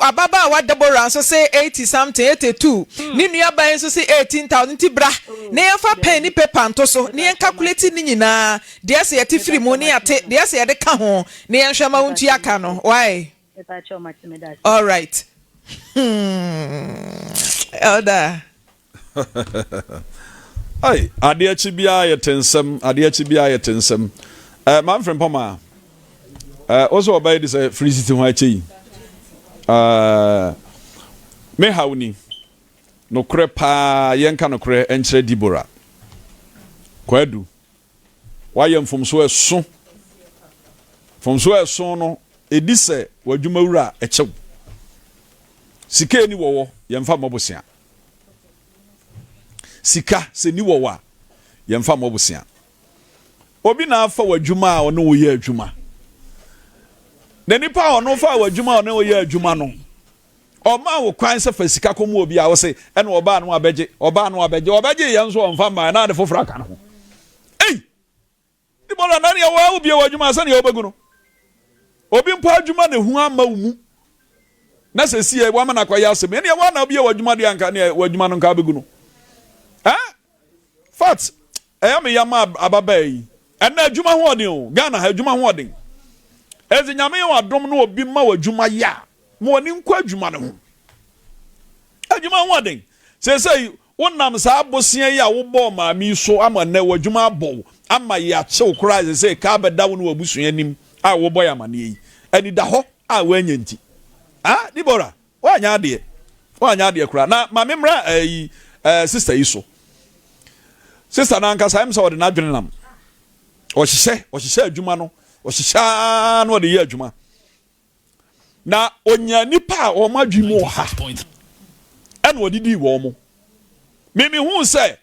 ababa wa double round so say 80 something 82 ni nua ban so say 18,000 nti bra na ye fa pen ni paper nto so ni en calculate ni nyina de se yete free mo ni ate de se yede ka ho ni en hwema wontu aka no why all right elder ai ade achi bia yetensem Maame Frimpomaa also obey this free city ho achi me hawni no kre pa yenka no kre enkyere Dibora kwadu wayem fomso eso no edise wadwuma wura echew sika ni wowo yemfa mobosia sika se ni wowo a yemfa mobosia obi na afa wadwuma a ono wo ye adwuma na nipa ono fa wadwuma a ono wo ye adwuma no oma wo kwan se fa sika komu obi a wo se ene oba no abeje ye nso onfa ma na de fofra ka no ei di bola na ya wa obi wadwuma asa na ye obegu no obi mpa adwuma na hu ama mu na se sie wa ma na kwa ya asem ene wa na obi wadwuma de anka na wadwuma no nka obegu no fat me yama ababai ena adwuma ho odin o Ghana ha adwuma ho odin ezi nyame yo adom no obi ma wadwuma ya mo oni nkwa adwuma ne ho adwuma ho odin say wonnam sa abosia ya wo bo maami so ama na wadwuma abo ama ya chew kra say ka beda wo no wabusuya nim a wo boy amane yi ani da ho a wanya nti Dibora wanya ade kra na maame mra sister yi so sister na nka saim so de na dwenenam o hihye adwuma no o hihya no de ye adwuma na onya nipa o madwumu ha ena odidi wo mo mimi hu se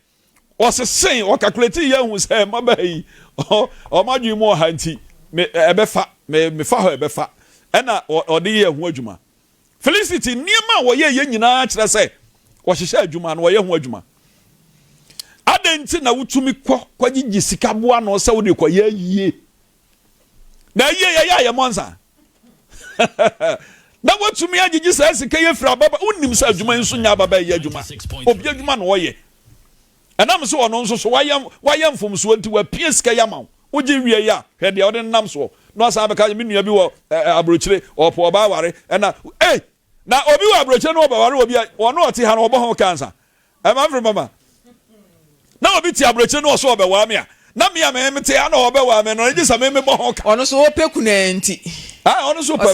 o sesen o calculate ye hu se mabai o madwumu ha nti ebefa me fa ho ebefa ena o de ye hu adwuma Felicity niema wo ye nyina kire se o hihye adwuma no wo ye hu adwuma adenti na wutumi kwagigi sikaboa no se wode kwa ye na ye monza na wutumi agigi sa sika ye fra baba unnim sa adwuma nso nya baba ye adwuma obi adwuma no ye enam so ono nso so wayam fomso nti wa pie sika yama wogi wie ya hwe de wode nam so no asa beka me nua bi wo abrochire opo ba ware na na obi wo abrochire no ba ware obi ono oti ha no obo ho cancer Maame Frimpomaa na obi ti abroche no so obewa me a na me amete ana obewa me no nji same me bo ho ka ono so opeku na nti ono so pa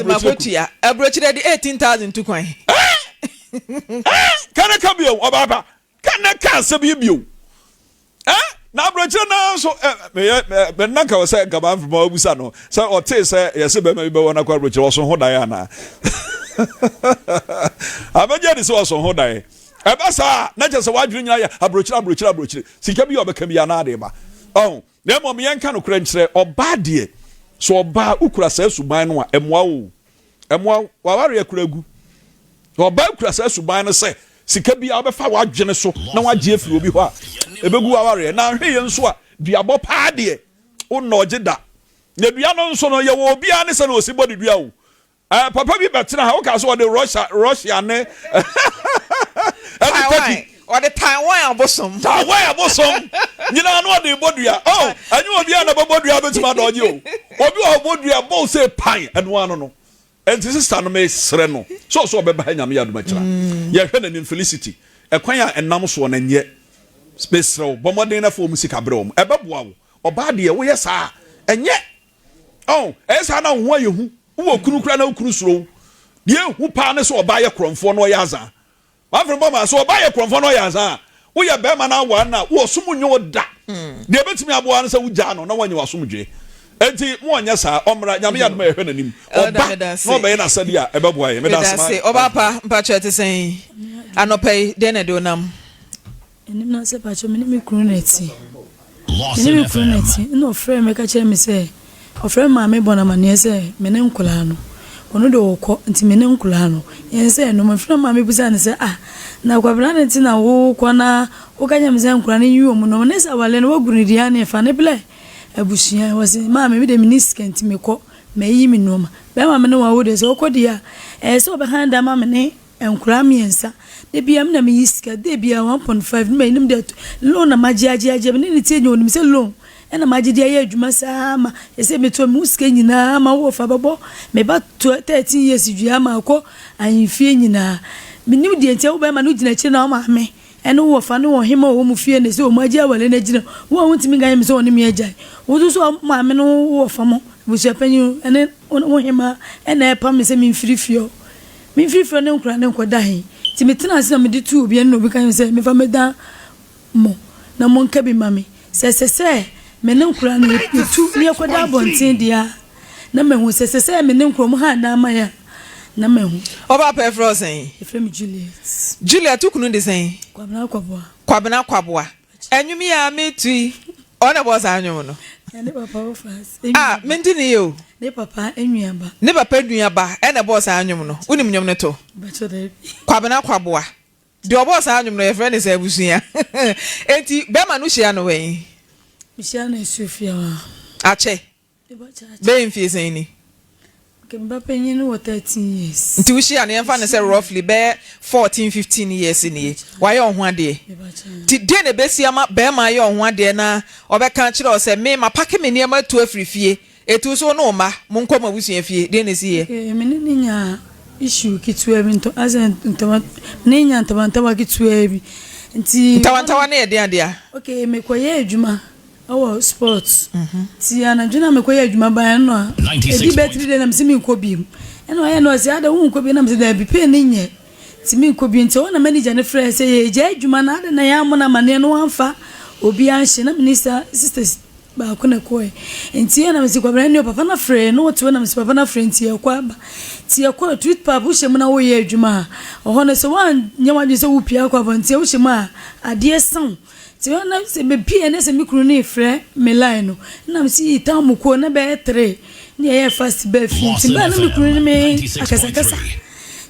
abroche de 18,000 to kwan kana ka bio obaba kana ka se bio na abroche na so me na ka wose ka Maame Frimpomaa obusa no so o te se yese be ma be wona kwa abroche wo so ho dai ana abaje de so ho dai ebasa na je se wadwiri nyina ya abrochire sika bi obeka bi ana ade ba na mo me yanka no kura nkyere oba de so oba ukura sa suban no a emwa waware yakura gu oba ukura sa suban no se sika bi obefa wadwene so na wagye afiri obi ho a ebegu waware na hwe ye nso a duabo pa de o no ogye da na dua no nso no ye wo bia ne se na osi body dua wo papa bi betra ha wo ka so de Russia ne or the Taiwan abosom nyina no de bodua anyu obi na bodua betima do je obi bodua bo say pan eno ano no enti sister no me sre no so obeba nyame ya do makira ye hwe na ni felicity ekwan ya enam so na nye space row bomodin na fo musika bre wo ebeboa wo oba de wo ye sa enye esa na ho ayehu wo kunu kura na kunu suro de hu pa ne so oba ye kromfo no ye aza Maame Frimpomaa so oba ye kromfo no ye aza wo ye be ma na wa na wo sum nyo da de betimi aboa no se wo ja no na wanye wasomdwe enti mo onya sa omra nyame ya dum ehwe nanim oba no be na sadi a ebeboa ye me da sama oba pa mpa chete sen anopai de na do nam enim na se pa cho me kunu neti no frame me ka chere me se o frame maame bona mane se me ne nkula no ono de okọ nti me ne nkula no yen se no me frame maame busa ne se na kwabra ne nti na wo kọ na wo kanya me se nkula ne yiwo mu no ne sa wale no wagunu dia ne fa ne ble abusia wo se maame me de miniske nti me kọ me yi me no ma be maame ne wa wo de se okọ dia se obe handa maame ne nkula miensa de bia me na me yiska de bia 1.5 me nim de loan na magiagiage me ne tie nyo nim se loan ena magidi aye adwuma saa ma ese meto me uska nyina ma wo fa babo me ba 13 years dua ma akọ ahimfie nyina me nim de ntia wo ba ma no gina chi na ma me ene wo fa no wo hema wo mu fie ne se wo magia wale na gina wo ho ntimi gan me se wo ne me agya wo so so ma me no wo fa mo busia panyu ene wo hema ene pa me se me mfirifio ne nkura ne nkoda hin ti metena ase na me de tu obi no obi kan se me fa me da mo na mo nka bi mame se me ne nkura no tu ne akoda bonten dia na me hu se me ne nkura mo ha na ma ya na me hu oba pa frozen efrem Juliet ukunu de sen kwabena kwaboa enwumi ya metui ona boss anwum no ne papa ofas menti ne yo ne papa enwiaba ene boss anwum no unim nyom ne to kwabena kwaboa de boss anwum no ye friend is abusuya enti be ma no hia no wen hia na Sofia ache be mfie sen ni kemba penyin no 13 years nti wo hia na ye fa ne say roughly be 14-15 years ni why ohun ade ti de ne besia ma be ma ye ohun ade na obeka kire o say me ma pake me ne ma tu afrifie etu so no ma mo nkoma busua fie de ne si ye me ne nya issue kitwa bi nto azen nto ne nya ntabantawa kitwa bi nti ntabantawa na ye de ade a okay me koye adwuma awo sports ti anadwuna me koye adwuma ban no edi betri de na me simi nkobi eno aye no se ada hu nkobi na me se da bi pe ne nye ti mi nkobi nti wona manager ne frɛ se ye je adwuma na ada na ya mo na mane no amfa obi anhye na minister sisters ba ko na koy nti na me se kwabra ne papa na frɛ no to na me se papa na frɛ nti yakwa ba ti yakwa tweet pa bu hye mo na wo ye adwuma ho na se wan nyamadwe se wo pia kwa nti wo hye ma ade san ti wana se be pie na se mikru ne frɛ me line no na me si tam ko na be 3 ne ye fast be fi ti ba na mikru ne me akasakasa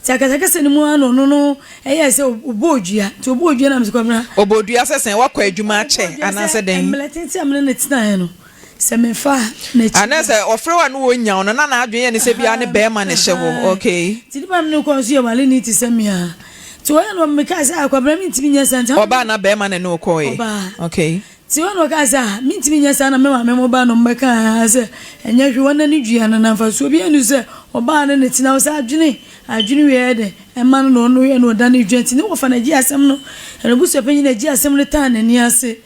ti akasakasa ni mu ano no eye se obodua ti obodua na me se kwamra obodua sesen wakwa adwuma ache anase den mletenti amne ne tina no se me fa na chi anase ofre wa no wonya no na adwen ne se bia ne be ma ne hyewo okay ti ba me ko nso ye wale ni ti se me a ti wa no me ka sa akwabra mi ti nya santa oba na be ma ne no ko e okay ti wa no ka sa mi ti nya sana me ma me mo ba no me ka se enya hwe wona ni dua na fa so bia nu se oba na ne ti na sa adwene we de e ma no no ye no da ne dua ti ne wo fa na gi asem no e bu so penyi na gi asem no ta na ni ase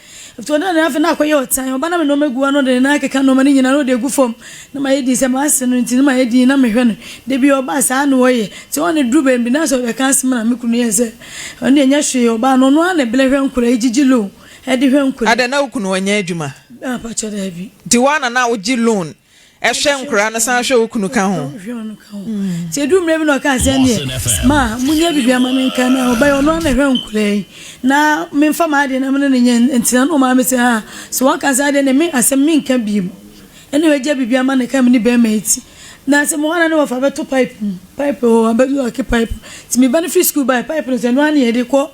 to na na fa na akoye otan oba na me no megu no de na keka no ma ni nyina no de gu fom na ma ye di se ma ase no ti na ma ye di na me hwe no de bi oba sa na wo ye ti wona dru bi na so be kan asem na me kunu ye se oni enya hwe oba no no na bele hwe nkura ejiji loan e de hwe nkura ada na ukunu wanya adwuma pa cho da bi ti wana na wo gi loan ehwe nkura na san hwe ukunu ka ho ti edu mre bi no ka se ne ma munya bibia ma me nka na oba yo no na hwe nkura na me mfa ma de na me ne nya ntina no ma me se ha so waka za de ne me asem me nka bi mu ene we gya bibia ma ne ka me ni be ma eti na se mo wana ne wo fa beto pipe o abedu ake pipe ti me benefit school by pipe no se no ani e de ko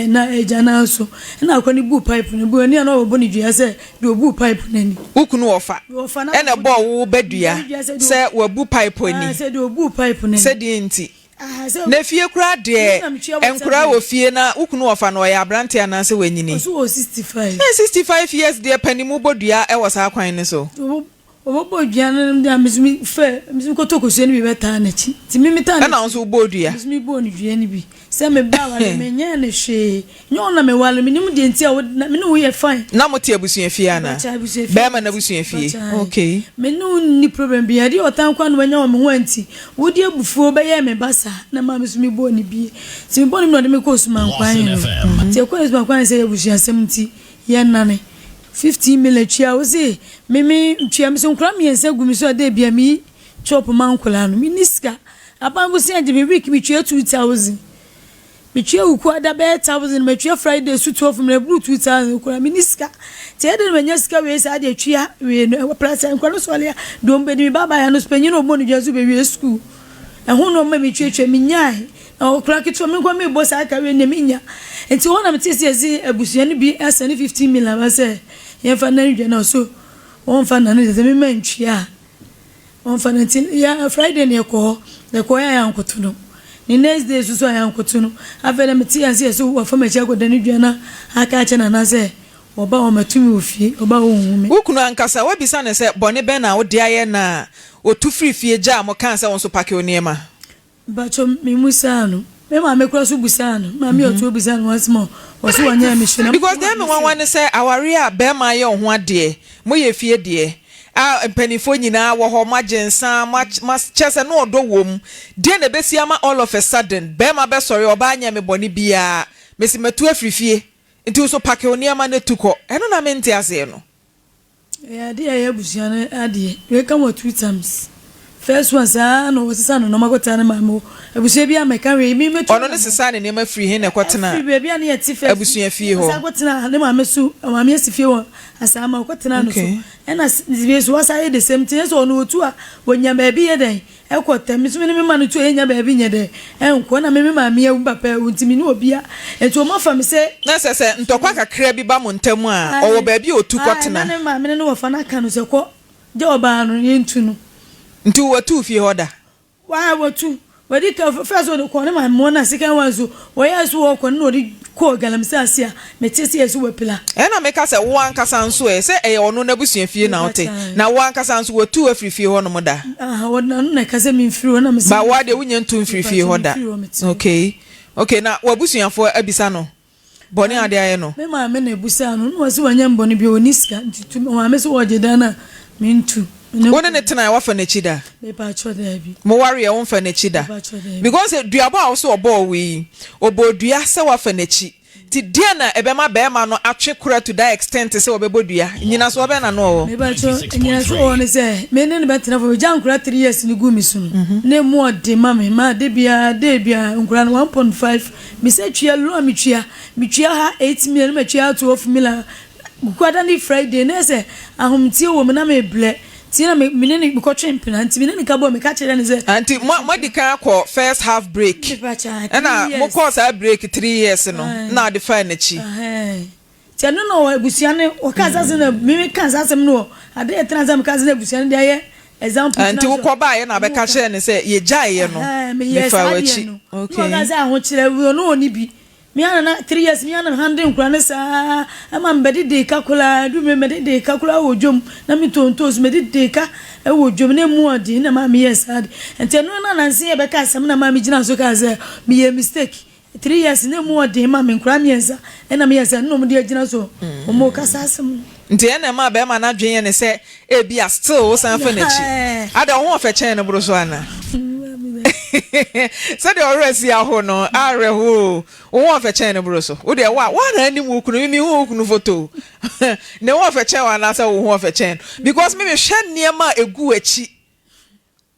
na ejana so na akwani bu pipe ne bu ani na obo ni dua se de obu pipe nani ukunu ofa ena bo wo badua se wo bu pipe ani se de obu pipe nani se de nti na fie kura de enkura wo fie na ukunu ofa na oya abrante ana se wanyini so 65 65 years de panimu bodua e wo sa kwan ne so obo dua na misimi fe misimi kotoko se ni bi beta na chi ti mimi ta na nso bodua misimi bo ni dua ni bi se me ba wale me nya na hwe nyo na me wale me nim de nti a me no ye fine na mote abusua fie ana ba ma na abusua fie okay me no ni problem bi ade otan kwa no nya o me ho anti wodi abufuo be ye me basa na ma misimi bo ni bi ti me bo ni no de me ko suma kwan ti ko suma kwan se abusua semti ye nane 15 million chia o se mimi chia me so nkra me yensa gumi so ade bia mi chop man kula no miniska abambu se ade me week mi chia 2000 mi chia uku ada be 1000 me chia Friday su 12 me blue 2000 kula miniska te ade me nya ska we se ade chia we no price nkwa no so alia do mbe ni baba ya no spenyi no mo no jazu be we school ehun no me chia mi nyai o kula kitu me kwa me boss aka we ne mi nya enti wona me tisi ezi abusua ni bi asani 15 million ba se yen fa na ndwe na so won fa na ne ze me mantwia won fa na tin ya Friday ne ko ya nkoto no ni next day so ya nkoto no afele me ti anse so wa fa ma cha ko da ndwe na aka cha na se oba o matumi ofie oba o hume ukunu ankasa wa bisa ne se bone be na wo de aye na otu free fie ja mo kan se won so pake oniema bacho mimusano me ma me kura so busano ma me otu busano once more oso wanya me hwe because dem wan say aware a be ma ye ho ade mo ye fie de a mpanifo nyina wo ho magensa ma chese no odo wom de na besi ama all of a sudden be ma be sorry oba anya me boni bia mesi matu afrifie nti so pake oniama na tuko eno na me nti ase no ya de ya busano ade we come 2 times first one sa no sisa no makota na mamo abusua bia meka we mi metu ono ne sisa ne ma free hin ne kwotena free bia ne yeti first abusua fie ho sa kwotena ne ma mesu ma me sifie wo asa ma kwotena no so ena zibie so wasa the same thing so no otu a wonya ba bi ye den ekota mi so me ma no tu enya ba bi nye de enko na me ma me awu papa untimi ne obia etu o ma fa me se na se ntokwa kakra bi ba mo ntamu a owo ba bi otu kwotena na ma me ne wo fa na ka no se ko je oba no yentu no nti watu fie hoda wa watu wadi ka first one ko ne ma mo na second one so wo yesu wo ko no di ko galamse asia metisi yesu wapila na me ka se wo ankasa nso se ono na busua fie na wote na wo ankasa nso watu afiri fie ho no moda wona na ka se me mfiri na me ba wa de wunya ntu mfiri fie hoda okay na wa busua fo abisa no boni ade aye no me ma me na busa no no wasi wanya mboni bi oniska ntu ma me so wojeda na me ntu wona ne tena wa fa na chida me pa cho da bi mo ware won fa na chida because duabo a so obo we obodua se wa fa na chi ti dia na ebema bema no atwe kura to that extent se obebodua nyina so obe na no me ba cho nyina so on se me ne be tena fo jan kura 3 years ni gu mi sunu ne mo de mama ma de bia nkura no 1.5 me se twia lo mi twia ha 8 million me twia 12 million kwada ni Friday ne se ahomtie wo me na me ble tina me ne ko champion anti me ne ka bo me ka chere ne se anti mo di kan ko first half break na mo ko sa break 3 years no na the fine chi tia no busia ne o ka sa se na me ka sa se no ade e tena me ka se na busia ne de ye example anti wo ko ba ye na be ka chere ne se ye jaye no me fa wa chi okay no ga za ho chere wo no oni bi mi ana na 3 years mi ana hande nkura ne sa ama mbedi de kakula du me mbedi de kakula wojom na mi tontos mbedi de ka e wojom ne mu odi na ma mi yes adi ente no na nanse e be ka asem na ma mi gina so ka ze mi ye mistake 3 years ne mu odi ma mi nkura mi yes e na mi yes no mu de gina so o mo ka sa asem nti ene ma be ma na dwen ne se e bia still wo san fa na chi ada ho ofa chen ne bro so ana so the already aho no areho wo fa chen ne bro so wo de wa na ani mu kunu mi hu kunu photo ne wo fa chen wa na say wo fa chen because me hwe niema egu achi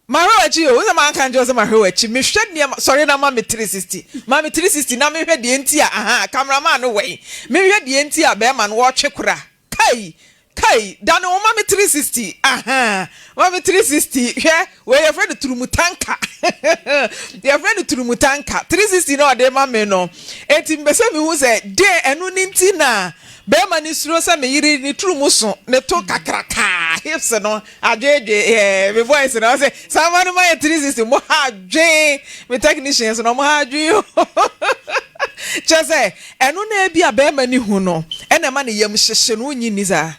maro achi o ze man kan jo se maro achi me hwe niema sorry na ma me 360 na me hwe de enti a aha cameraman no we me hwe de enti a be ma no wo twe kura kai kai dano mama 360 aha mama 360 hwe we your friend turumutanka your friend turumutanka 360 no de mama no enti mbese mi hu se de enu ninti na be ma ni suro se me yiri ni turumuso ne to kakraka hips no adwedwe me voice no say someone my 360 mo ha dwe me technicians no mo ha dwe chese enu na bia be ma ni hu no ena ma ne yam hyehye no nyi ni za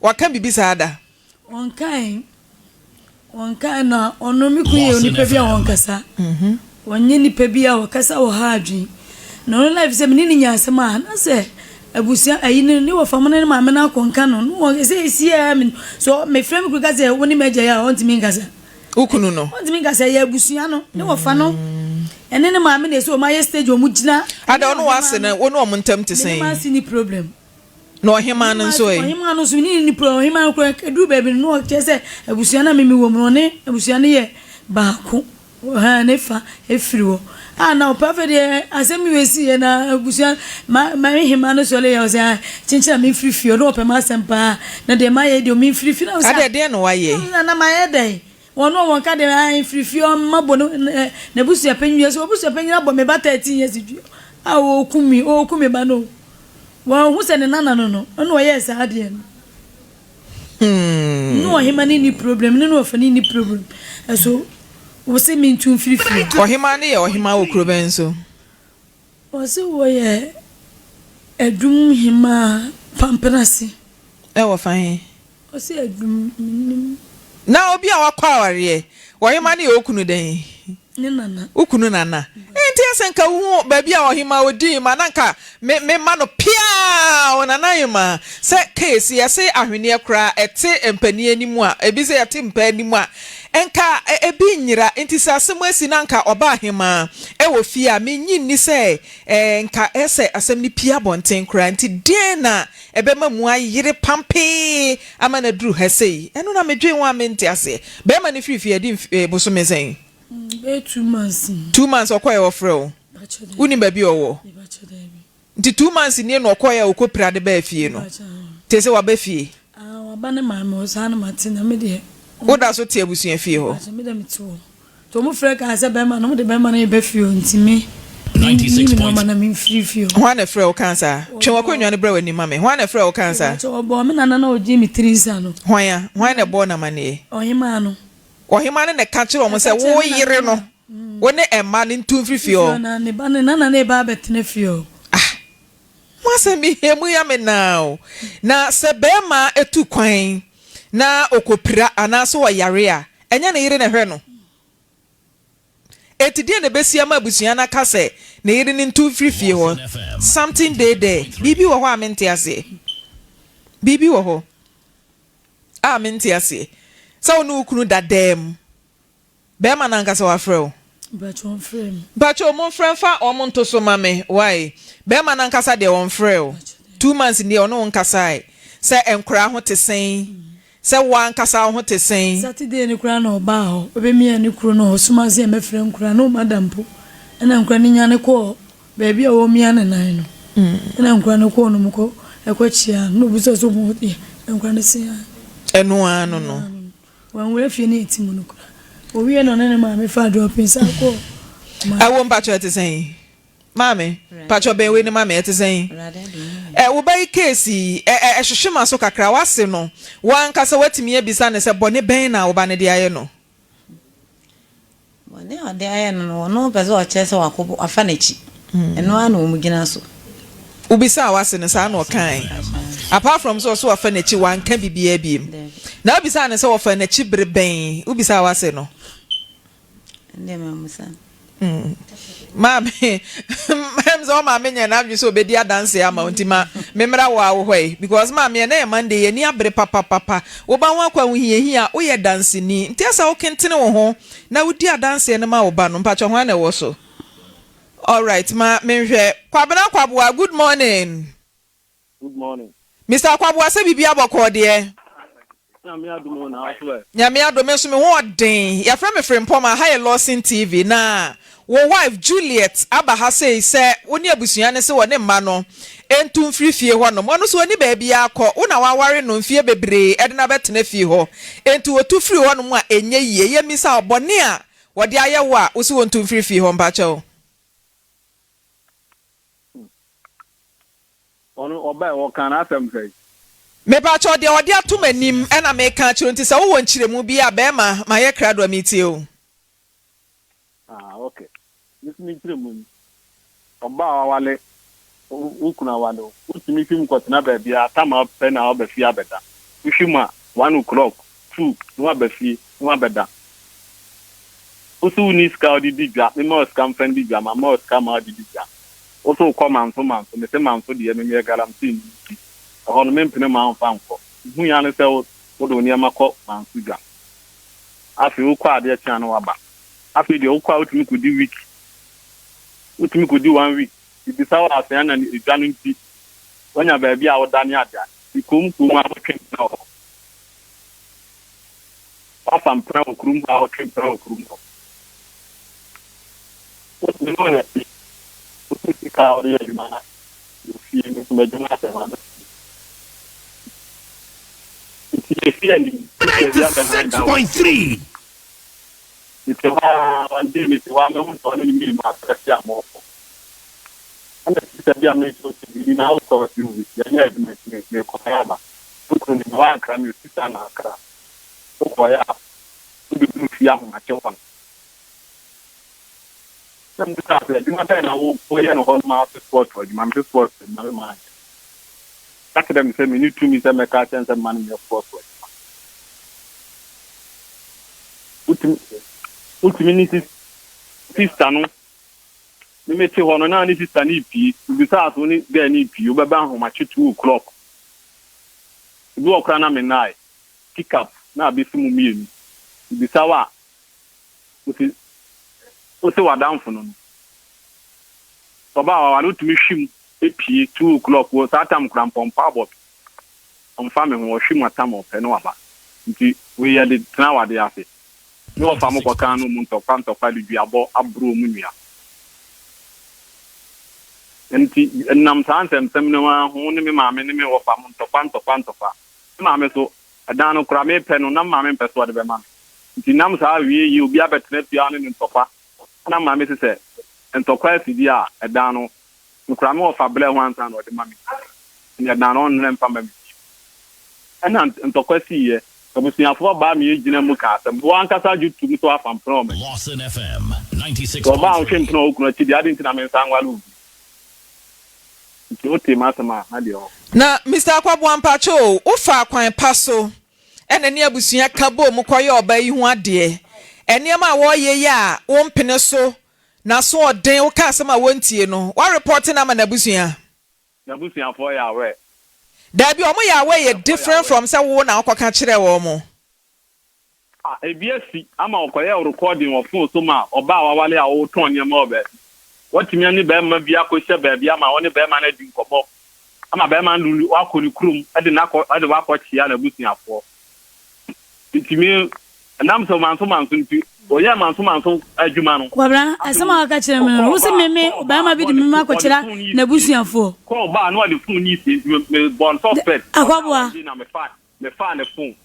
waka bibi sada One kind na ono mi kuye onipa bia wonkasa wonye nipa bia wokasa wo ha adwen na ono life se menini nya asema na se abusia ayi ni wo famana ni maame na konka no no se sia mi so me frame ku ka se woni meja ya on timi ngasa ukunu no on timi ngasa ya abusia no ni wo fa no ene ni maame na so ma ye stage o mu gina ada ono wase na wonu o montam te sen ma si ni problem no hima no so hima no so ni problem hima ko edu baby no chese abusia na mimi wo mu ne abusia ne ye baako ha ne fa efiriwo na o perfect asemi we si na abusia ma hima no so le yo say chinchina me frifio no pe ma sempa na de ma ye de me frifi na o say ade no wa ye na ma ye de wono won ka de ai frifio mabo na busia penyu so busia penyu abo me ba 13 years o kumi ba no wa hu se ne nana no no yes ade no hima ni problem no fa ni problem so wo se mi ntun frifiri ohima ne ye ohima wo kuro ben so wo se wo ye edum hima pampenasi wo fa he wo se edum na obi a wakwa aware ohima ne ye okunu den ne nana ukunu nana enti asenka hu ba bia ohima odi ma nanka me ma no pia onana yima se case ya se ahwene kra ete empani animu a ebi se yate mpa animu a enka ebi nyira enti sasem asi nanka oba ahema wo fie a menyi ni se enka ese asem ni pia bonten kra enti den na ebe ma mu ayire pampe ama na duru hesei eno na medwen wa menti ase be ma ni frifie edi bosomesen 2 months 2 months okoye ofreo uni baby owo nti 2 months ni no okoye okopira de ba fie no tese wa ba fie wa ba ne maame o sa na matina me de woda so tie abusua fie ho me de mito to mu frɛ ka se be ma no mo de be ma na be fie ntimi 96 na me free fie ho na frɛ o kansa twe wakonwa ne bra wani mame ho na frɛ o kansa to bo me nana na oji mi 3 no ho na bo na mane ohima no ohima ne ka kire o mo se wo yire no wone emma ne ntun frifie o na ne ba ne nana ne ba betene fie o mwase mi hemu ya me now na se bema etu kwan na okopira anaso wa yare a enya na yire na hwe no etidie na besia ma abusua na kase na yire ni ntu frifie ho something there bibi wo ho amenti ase bibi wo ho amenti ase sa onu ukunu dadem bema na nkasa wa frɛ Bacho mon friend fa omonto so mame why be ma na nkasa de on frɛ 2 months ni ono nkasa se enkura ho te sen se wa nkasa ho te sen Saturday ni kura na oba ho obe mi ani kuro no suma se me frɛ nkura no madam po na nkura ni nya ne ko baby a wo mi ani nan no na nkura ne ko no mko ekwachi no bi so mo nkura ne se eno ano no wan we fie ni etimu no kura owie no nene maame fa do pensa ko awo mpacho te sen maame pacho be we ni maame te sen wo bai case hwehwema so kakra wase no wan kasa watimi abisa ne se bone ben na wo ba ne de aye no bone ade aye no no pese o chese wakobo afa na chi eno ana o mugina so ubisa wase ne sa na o kan apart from so afa na chi wan ka bibia biem na ubisa ne se wo fa na chi bre ben ubisa wase no ende mamusa Mame so mame nya na so be dia dance ama untima memra wa wo hoi because mame na Monday ni abre papa wo ba wa kwa hia wo ye dance ni nti asa wo kentene wo ho na wo dia dance na ma wo ba no mpacho ho na wo so all right ma menhwe kwabena kwabwa good morning Mr. Kwabwa se bibia bokọ de Nyame adom so me ho odin ya fra me Frimpomaa ha ye Lawson TV na wo wife Juliet abaha say woni abusua ne se woni mma no entu mfirifie ho no mo so woni ba bia akọ una waware no mfie bebre ede na betena fie ho entu otu firi ho no mu a enye yie ye misa obone a wode ayewo a wo so wontu mfirifie ho mpacho ono oba wo kan asem sei me pacho de wode atomanim e na me kan chiro nti se wo wonchiremu bi a be ma ye krado amiti o okay this me chiremu oba wale ukuna wado utimi film ko na ba bia tama pe na oba fi abeda ushima 1 o'clock 2 no abafi no abeda osu ni ska odi digwa me mo ska mfan digwa ma mo ska ma odi digwa osu ko manso me se manso de me garanti ni ho no me mpene ma mfa nko hu ya ne se wo do ni amakọ manso gwa afi ukọ ade tia no waba afi de ukọ utimi kudi week utimi kudi 1 week ibisa wa asan na idwanu nti wanya ba bia wo dane ada ikom abotwe na wo afam pra okrum ba otwe pra okrum no no ne uti ka ori jumana ufi ni tumejuma sana uti fia ni 96.3 itawa wandi mitwa mtu ni mimi makrasia moko ana sibia mtu ni na auto hivi yani ni kwa yaba tuko ni waka ni sana akra kwa ya ndu fia machopa samta kwa jumata na upoya no homa sport wa jumambe sport na mama takada mseme ni tu miseme ka sense man me sport wa ultimate sister no me meti hono na ni sister ni pi bisa aso ni be ni pi o beba ho ma 2 o'clock bi okra na me nai pick up na abisi mu mienu bisa wa o se wa danfo no oba wa no tumi hwim epi 2 o'clock wo satam krampom pabot on fame ho hwim atam ope no aba nti we ya de tena wa de afi no fa mo kwa kan no mu ntokwa de duabo abro mu nua nti nam santem no ho ne me maame ne me wo fa mo ntokwa maame so adano kura me pe no na maame pe so de be ma nti nam sa wie yi obi abetena pia ne ntokwa na maame se ntokwa fidi a adano kura me wo fa ble ho ansa no de maame ni adano on rempa maame ana ntokwa si ye obusiafo ba me yigina mu ka asem bo ankasa jutu mu to afam pro me Lawson FM 96. Oba o hwem no okunu ti di ade ntina me nsa ngwalu nti masama na de o na Mr. Akwabo Ampacho ufa kwan paso ene ne abusua kabo mu koye oba yi hu ade ene ma wo ye ya wo mpene so na so odin wo ka asema wontie no wa report na ma na abusua for ya we da bi omo ya we ye different from say wo na akoka kire wo mo ebiesi ama okoye recording of phone so ma oba awale a wo ton ne ma obe watimi ani be ma bia ko hye ba bia ma woni be ma na di nkobo ama be ma lulu akoni krum ade na ade wa ko chia na busuafo itimi nam so manso nti oya manso adwuma no kwabra asema aka kire me wo se meme ba ma bi di meme akokira na busuafo ko ba no ade phone ni se me bon software akwabwa na me fa ne phone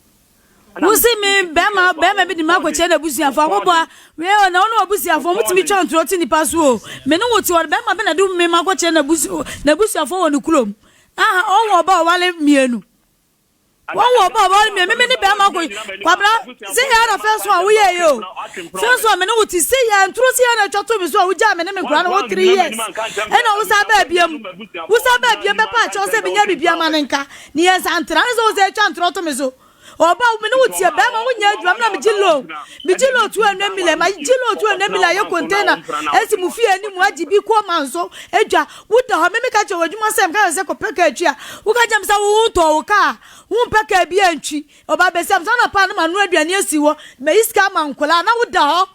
Wusi me bema bi di makokira na busuafo akwabwa we na ono busuafo mutimi chontro ti ni paso me no woti wor bema be na du me makokira na busuafo wonu kulom owo ba wale mienu wo ba wale mienu me ni bema ko kwabra se ya na first one wo ye yo first one me no woti se ya ntro se ya na choto mi so wo ja me ne me kura na wo 3 years e na wo sa ba biem be pa cho se binya bibia manenka ni ya santra so se cha ntro to me so oba me no tie be ma wonya adwam na me gilo tu anu mile ma gilo tu anu mile ye container esi mu fie ni mu agibi ko manso edwa wuda ho me ka che wadwuma sem ka se ko peka atwa wo ka jam sa wo to wo ka wo peka bi antwi oba be sem na pa na ma no aduane esi wo me iska mankola na wuda ho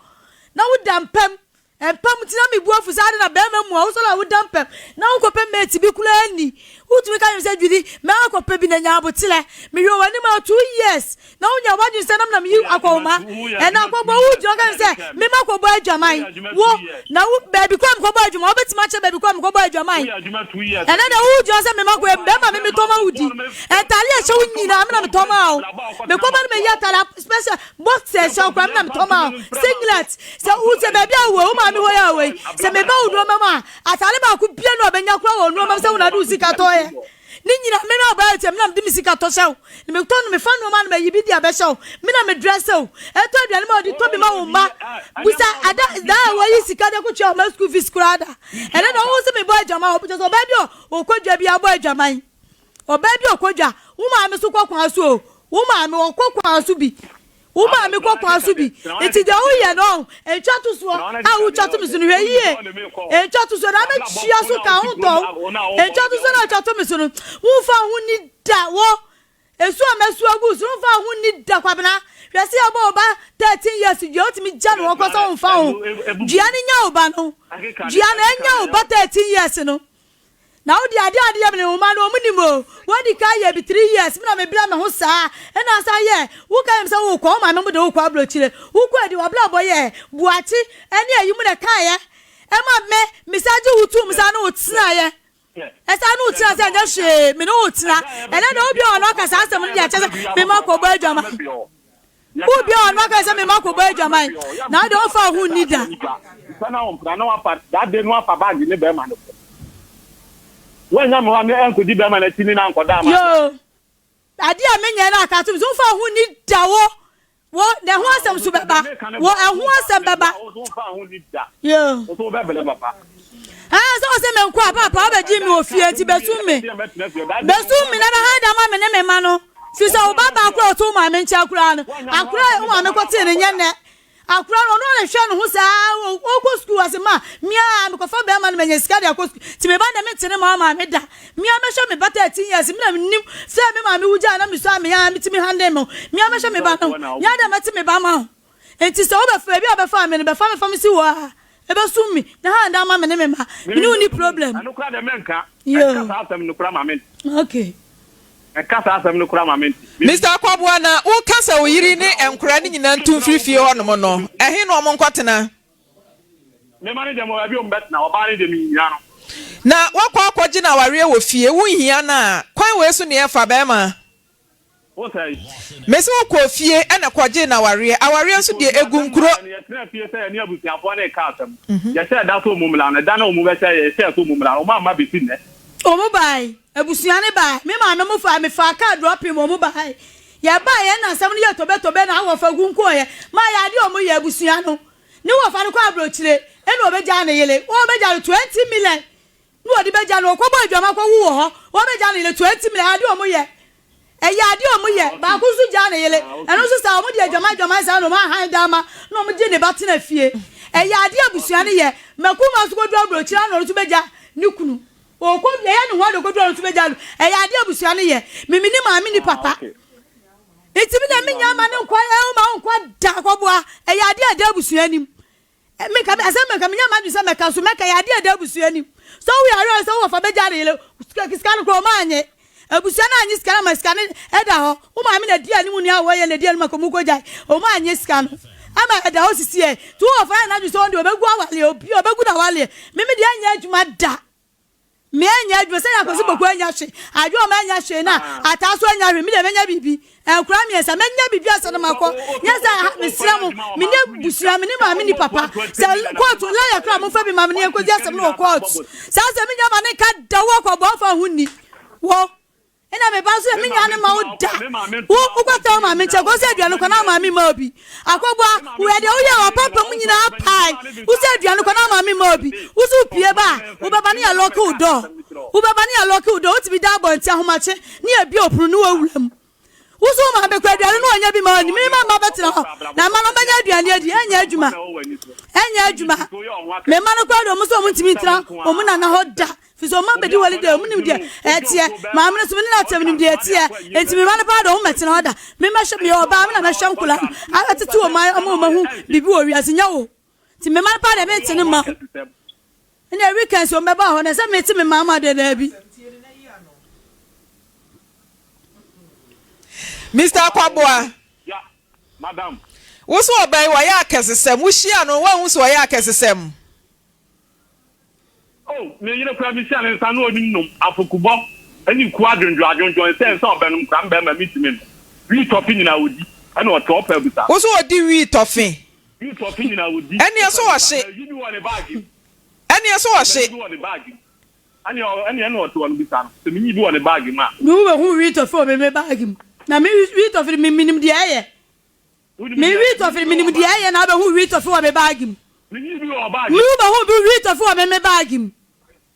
na wuda mpam ti na me buafu sa na be ma mu wo so na wuda mpam na wo ko pe mate bi kula ani Utu ka say Judy, me akopa bi na nya abotile. Me hwe wani ma 2 years. Na unya wadun say nam yi akoma. E na akoma uju ka say me makobo adwaman. Wo na wo baby kwa mkobo adwuma, obetima che baby kwa mkobo adwaman. E na uju say me makobo be ma me toma udi. E tali e che unyina me na me toma o. Me kwa me ya tala special boxer show kwa me na me toma o. Singlet. Se uju baby awo o ma me ho ya we. Se me ba udu mama atale ba ku bia no obenya kwa wo no mama se una du sika to ye ni nyina me na ba etem na me di sika to shew ni me to no me fa no ma na me yibi di abeshew me na me dress o e to aduane ma odi to bi ma wo ma busa ada da wo yi sika de ku che ma school fees kurada e na wo se me boy jama o so ba bi o kodwa bi aboy jaman o ba bi o kodwa wo ma me so kwakwa so o wo ma me o kwakwa so bi Uma mi kwa kwa subi eti de uye no encha to so a ucha to misunu hwe yie encha to so na me chia so ka ho to encha to so na cha to misunu wo fa ho ni da wo esu amesu agu so fa ho ni da kwa bena hwe se aba oba 13 years je otimi ja no ko so wo fa ho jia ni nya oba no jia na nya oba 13 years no na odi ade me wo ma no munimo wodi ka ye bi 3 years me na me bla me ho saa e na sa ye wo ka yem sa wo ko ma me de wo ko abrochire wo ko adi wo bla boye buachi ene ayi mu de ka ye e ma me misaje hutu misa no otina ye e sa no otina se anja hwe me no otina ene na obi ono ka sa asem no dia chese me ma ko ba adwama obi ono ka se me ma ko ba adwama na de o fa hu nida sana on pra no apa da de no apa bag ni be ma no when I'm on the uncle di bema na tini na nkoda ma yo ade a menya na akatum so fa hu ni dawo wo na hu asem so beba wo ehu asem beba so fa hu ni da yo so be bele papa so se men kwa papa obeji mi ofie ti besum mi na ha da ma me ne me ma no fi so wo baba akura to ma me nchi akura no akura wo ma me kote ne nye ne akura no na hwe no hu sa o school asema mia me ko fa be ma no menye sika de ko ti me ba na me tene ma me da mia me hwe me ba 13 years me na nim se me ma me wuja na me so me ya me ti me hande me mia me hwe me ba no ya da me ti me ba ma enti so be fa bi obefa me ne be fa me fa me si wo e be sum mi na ha da ma me ne me ma me no ni problem anukura de menka ka sa asem nukura ma me okay kasa asem no kura mama Mr. Akwabua na wo kasa wo yiri ne enkura ni nyina ntum firifie ho no no ehe no mo nkotena me mane de mo abi o mbet na oba ne de mi nyina no na wakwa akwaji na ware wo fie wo hia na kwan we so ne efa be ma wo sai mesi wo ko fie ena kwaji na ware aware nso de egu nkuro ya tena fie sai ne abusiafo na ka asem ya sai da so mumla na da na o mu be sai ya sai so mumla o ma be tin ne o mo bai ebusuane ba me ma me mo fa me fa ka drop him o mo bai ya ba ye na asem ne tobe na wo fa gunko ye ma ya de o mo ye ebusuano ni wo fa no kwa abrochire e no obeja na yele wo obeja 20 million ni odi beja no ko bo adwama ko wo ho wo obeja na yele 20 million ade o mo ye e ya ade o mo ye ba ku su ja na yele e no so sa o mo de adwama sa no ma han dama no mo je ne ba tena fie e ya ade abusuane ye makuma su ko do abrochire no so beja ni kunu o ko ye ya no ho do ko do so beja e ya ade abusuane ye mimi ni ma ni papa iti bi na mi nya ma ne nkwa e ma nkwa da ko boa e ya ade abusuane me ka asem ka me nya ma du se me ka so me ka ya ade abusuane so we are so we fa beja re scan ko ma anye abusuane anye scan ma scan e da ho o ma mi na dia ni mu ni awo ye na dia ni ma ko mu ko jai o ma anye scan ama e da ho sisi e tu o fa na du so ndi obegu awale obi obegu da wale me dia anya adwuma da me anya adwuma se ya ko si boku anya hwe adwo ma anya hwe na ataso anya hwe me de menya bibi enkura mi esa menya bibi asa na makọ nya za mesra mu me ne busua me ne ma me ni papa se court la ya kra mo fa bi ma me ne ko dia asem no court sa se menya ma ne ka da wo ko bo fa hunni wo ina me ba so menya ne ma wo da wo ko ta ma me che ko se aduane ko na ma me ma obi akọbọ wo de wo ya wa papa mu nyina pai wo se aduane ko na ma me ma obi wo su pie ba wo baba ne ya lock door wo baba ne ya lock door wo ti bi da bo ntia homache ne ya bi opuru ne wo wuram uso ma be kwa aduane no onya bi ma ni ma betra ho na ma no banya aduane adi enya adwuma me ma no kwa do mo so mo ntimi tra o mu na na ho da fi so ma be di wali de o mu nim de etie ma me so me na atem nim de etie enti me ma no pa do ho metra ho da me ma hye me oba me na me hye nkula ala tete o ma hu bibi o wi asenya wo ti me ma no pa de me ntene ma ina weekend so me ba ho na se me ti me ma ma de na bi Mr. Kwabwa. Yeah, madam. What's what by why Cassam? Wishia no one was why Cassam. Oh, me permission and San Odinum, Afukubo, and you quadrant dragon join sense of Benum Crambe meeting. We talking in our I know a top every time. What's what do we toffee? You talking in our And yes, so I say, you want a bag. and yes, so I say, You want a bag. And you know to one be time. To me, you want a bag, man. No, who read of for me bag him. Now, maybe read of him minimum the air. Maybe read of him minimum the air and other who read of for me bag him. You your bag. Move a who be read of for me bag him.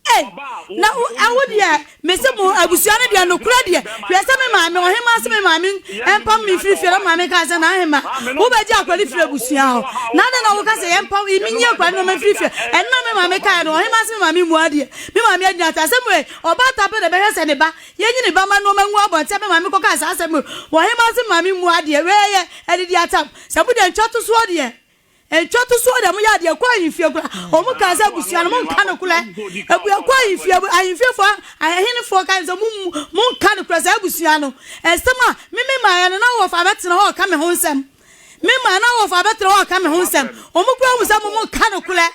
Now, I would, yeah, Mr. Mo, I was young and no credit. Yes, I'm my him ask me, mammy, and pump me free for my cousin. I am who by Jack will live Busia. Now, then, I will say, and pump me your grandmother free and mamma, my kind, or him ask me, mammy, what dear. Me, mammy, not as some way, or about up at the bears and the back. Yen, Bama, no man, what, tell me, mammy, cocas, ask him, why him ask mammy, what dear, where, and the attack. Somebody and chat to sword here. And try to sword them, you are quite if you're Omukaza Busian, Moncanocula. We are quite if I feel for I hear 4 kinds of moon canocras Busiano. And some Mimma and an hour of a better all coming home some. Mimma an hour of a better all coming home some. Omukra was a more canocula.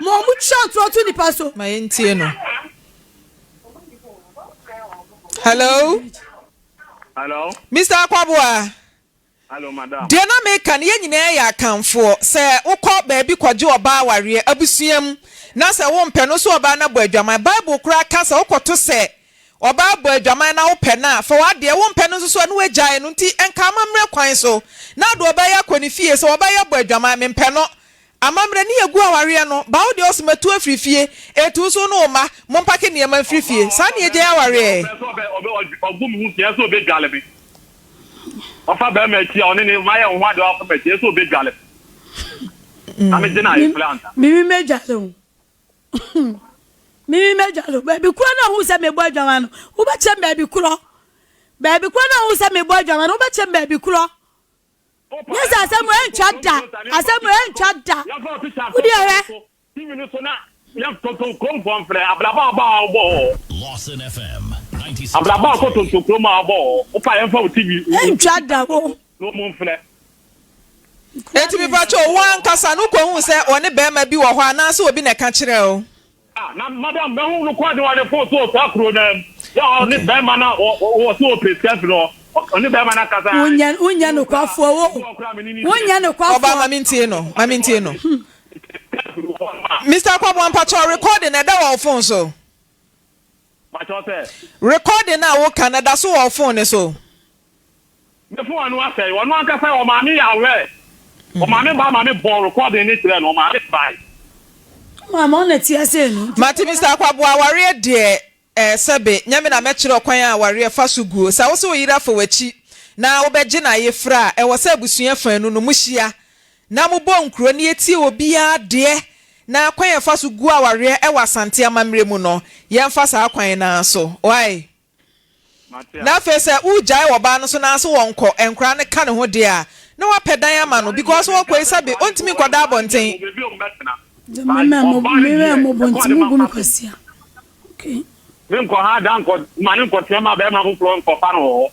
More much shot to the paso. My intino. Hello? Hello? Mr. Kwabwa. Hello, madam. Dear na make an yen ya account for, say, o call baby kwajo oba warrior, abusium. Na say won peno so oba na boadwa my Bible kra kasa okoto say, oba boadwa na wo pena, for what dear won peno so no agyae no nti enka amamre kwan so. Na do oba ya kwani fie so oba ya boadwa me peno. Amamre ni egu aware no, ba wo de osmatu afrifie, etu so no ma, mompake ne ma afrifie. Sa ne agyae aware. Ogum hu tie so be galebi. Ofa be me ti oni ni ma ye ho ade ofa me ti so be gale. Am jina e plant. Mimi mejalo. Mimi mejalo. Baby kura na hu se me bo adwa no. Wo ba chem baby kura. Baby kura na hu se me bo adwa no. Wo ba chem baby kura. Yes, asem we nchada. Asem we nchada. Wo di are. Ti mi no so na ya tonton konfon fre ablaba ba obo. Lawson FM 96. Ablaba ko tonton kroma obo. O pa yemfa o TV. Nchada wo. No mo fre. Eti bi pacho wan kasa no ko hu se one be ma bi wo ho ana so obi na ka kire o. Ah, na madam me hu no kwa de wa de phone so akro na. Ya oni be ma na o so prescribe no. Oni be ma na kasa. Unya no kwafo wo. Unya no kwafo. Oba mami ntie no. Mr. Kwabwa pacho recording na da wo phone so. Pacho say. Recording na wo Canada so wo phone so. Me phone anu asay, wonu akasa o ma mi ya we. O ma mi ba ma mi bon recording ni tire no ma mi buy. Mama on eti ase no. Mati Mr. Kwabwa aware de sebe nyame na mekire okwan aware fa so guo. Sa wo so yira fa wachi na wo beje na yefra e wo sa busua fa anu no muhia. Na mo bo nkro ne eti obi a de na kwan fa so guo aware e wasante amamre mu no. Ye mfa sa kwan na so. Why? Na fe se ujai wo ba no so na so wonko enkra ne ka ne ho de a na wa pedan ama no because wo kwai sabe ontimi kwada abonten. Mama bonti mu gunu kwasia. Okay. Nko ha dan ko mani ko tema be ma ko flo ko fa no.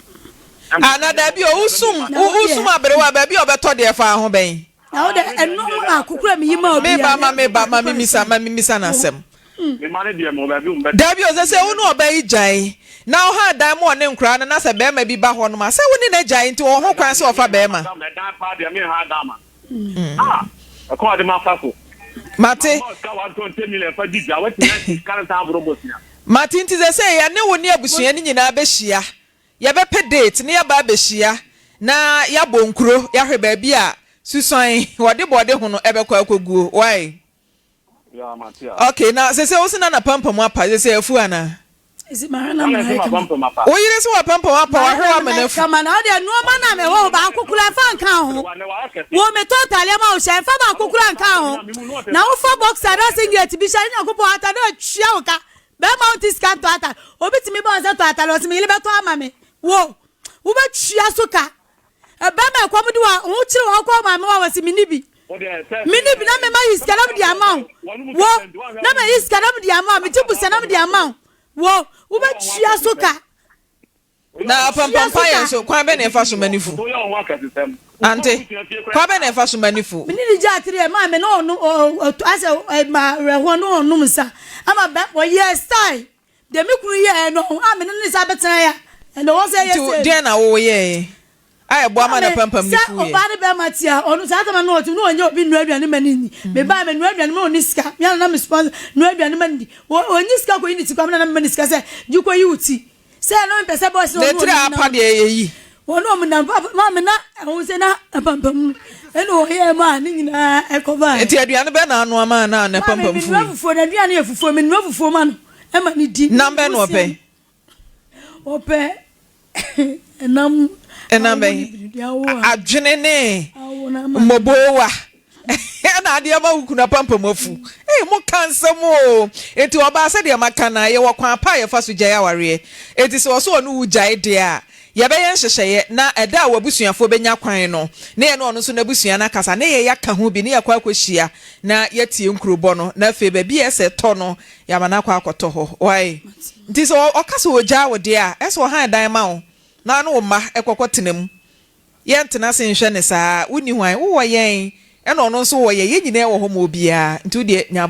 Ana da bi o usum abrewa ba bi obeto de fa ho ben. Na wo de eno akukura mi yima obi. Me ba misa na asem. Me mani de mo ba bi umbe. Da bi o se unu oba ijai. Na o ha dan mo ne nkra na se be ma bi ba ho no ma se woni na jai nti o ho kwan se ofa be ma. Ah, ko de ma fa so. Mate. Mate nti ze say ya ne woni abusua ni nyina abehia. Ya be pe date ne ya ba abehia na ya bonkuro ya hwe ba bi a susan wode bode ho no ebe kwa akoguo. Why? Ya mate. Okay, now se wo sina na pampam apa ze say afu ana. Is it Marana? O yire so wa pampam apa wa hwe wa menafu. Kama na de no ma na me wo ba akukura fa nka ho. Wo me totally ma o shen fa ba akukura nka ho. Na wo fa boxer na singlet bi shan yakupo ata na twia wo ka. Be mount scan to ata. Obi timi ba on to ata lo timi ile be to ama me. Wo be twia so ka. E be me kwam de wa ho kire wo kwa ma me wa wasi minibi. Minibi na me ma iska na di amount. Wo na me iska na di amount. Me tibu se na di amount. Wo be twia so ka. na pampampa yɛn so kwan bɛ na ɛfa so manifu ante kwan bɛ na ɛfa so manifu me ni ja tire ma me no no ase ma reho no no msa ama ba yes style de me kunu ye no a me ni sa betan ya and the one say yes to den na wo ye ai bo ama na pampam ni fu ye o ba de be matia onu sa ta ma no otu no onye obi nu aduane mani me ba me nu aduane me oni sika me na me sponsor nu aduane mani oni sika ko ni ti kwa me na mani sika se ju ko yi uti se no mpese boss no no tira apa de yi wono me na ma me na ehun se na pampam eno ye ma ni nyina ekoba enti aduane be na anu ama na pampam fu me nu fufu na aduane ye fufu me nu fufu ma no e ma ni di number no ope enam adwene ne mobowa na ade ma ukuna pampam afu mo kansam o enti oba se de maka na ye wo kwan pa ye fa so gya ya ware enti se wo so onu ugyae de a ye be yen hyehyeye na eda wabusuafo benya kwan no na ye no ono so na busua na kasa na ye yaka ho bi na ye kwa akohia na ye tie nkurobo no na fe ba bi ese to no ya ma na kwa akoto ho why nti se o kasa wo gya wo de a ese wo han dan ma wo na no ma ekokotenam ye ntena se nhwe ne saa uni hwan wo yen eno no so wo ye nyina wo ho ma obia nti de nya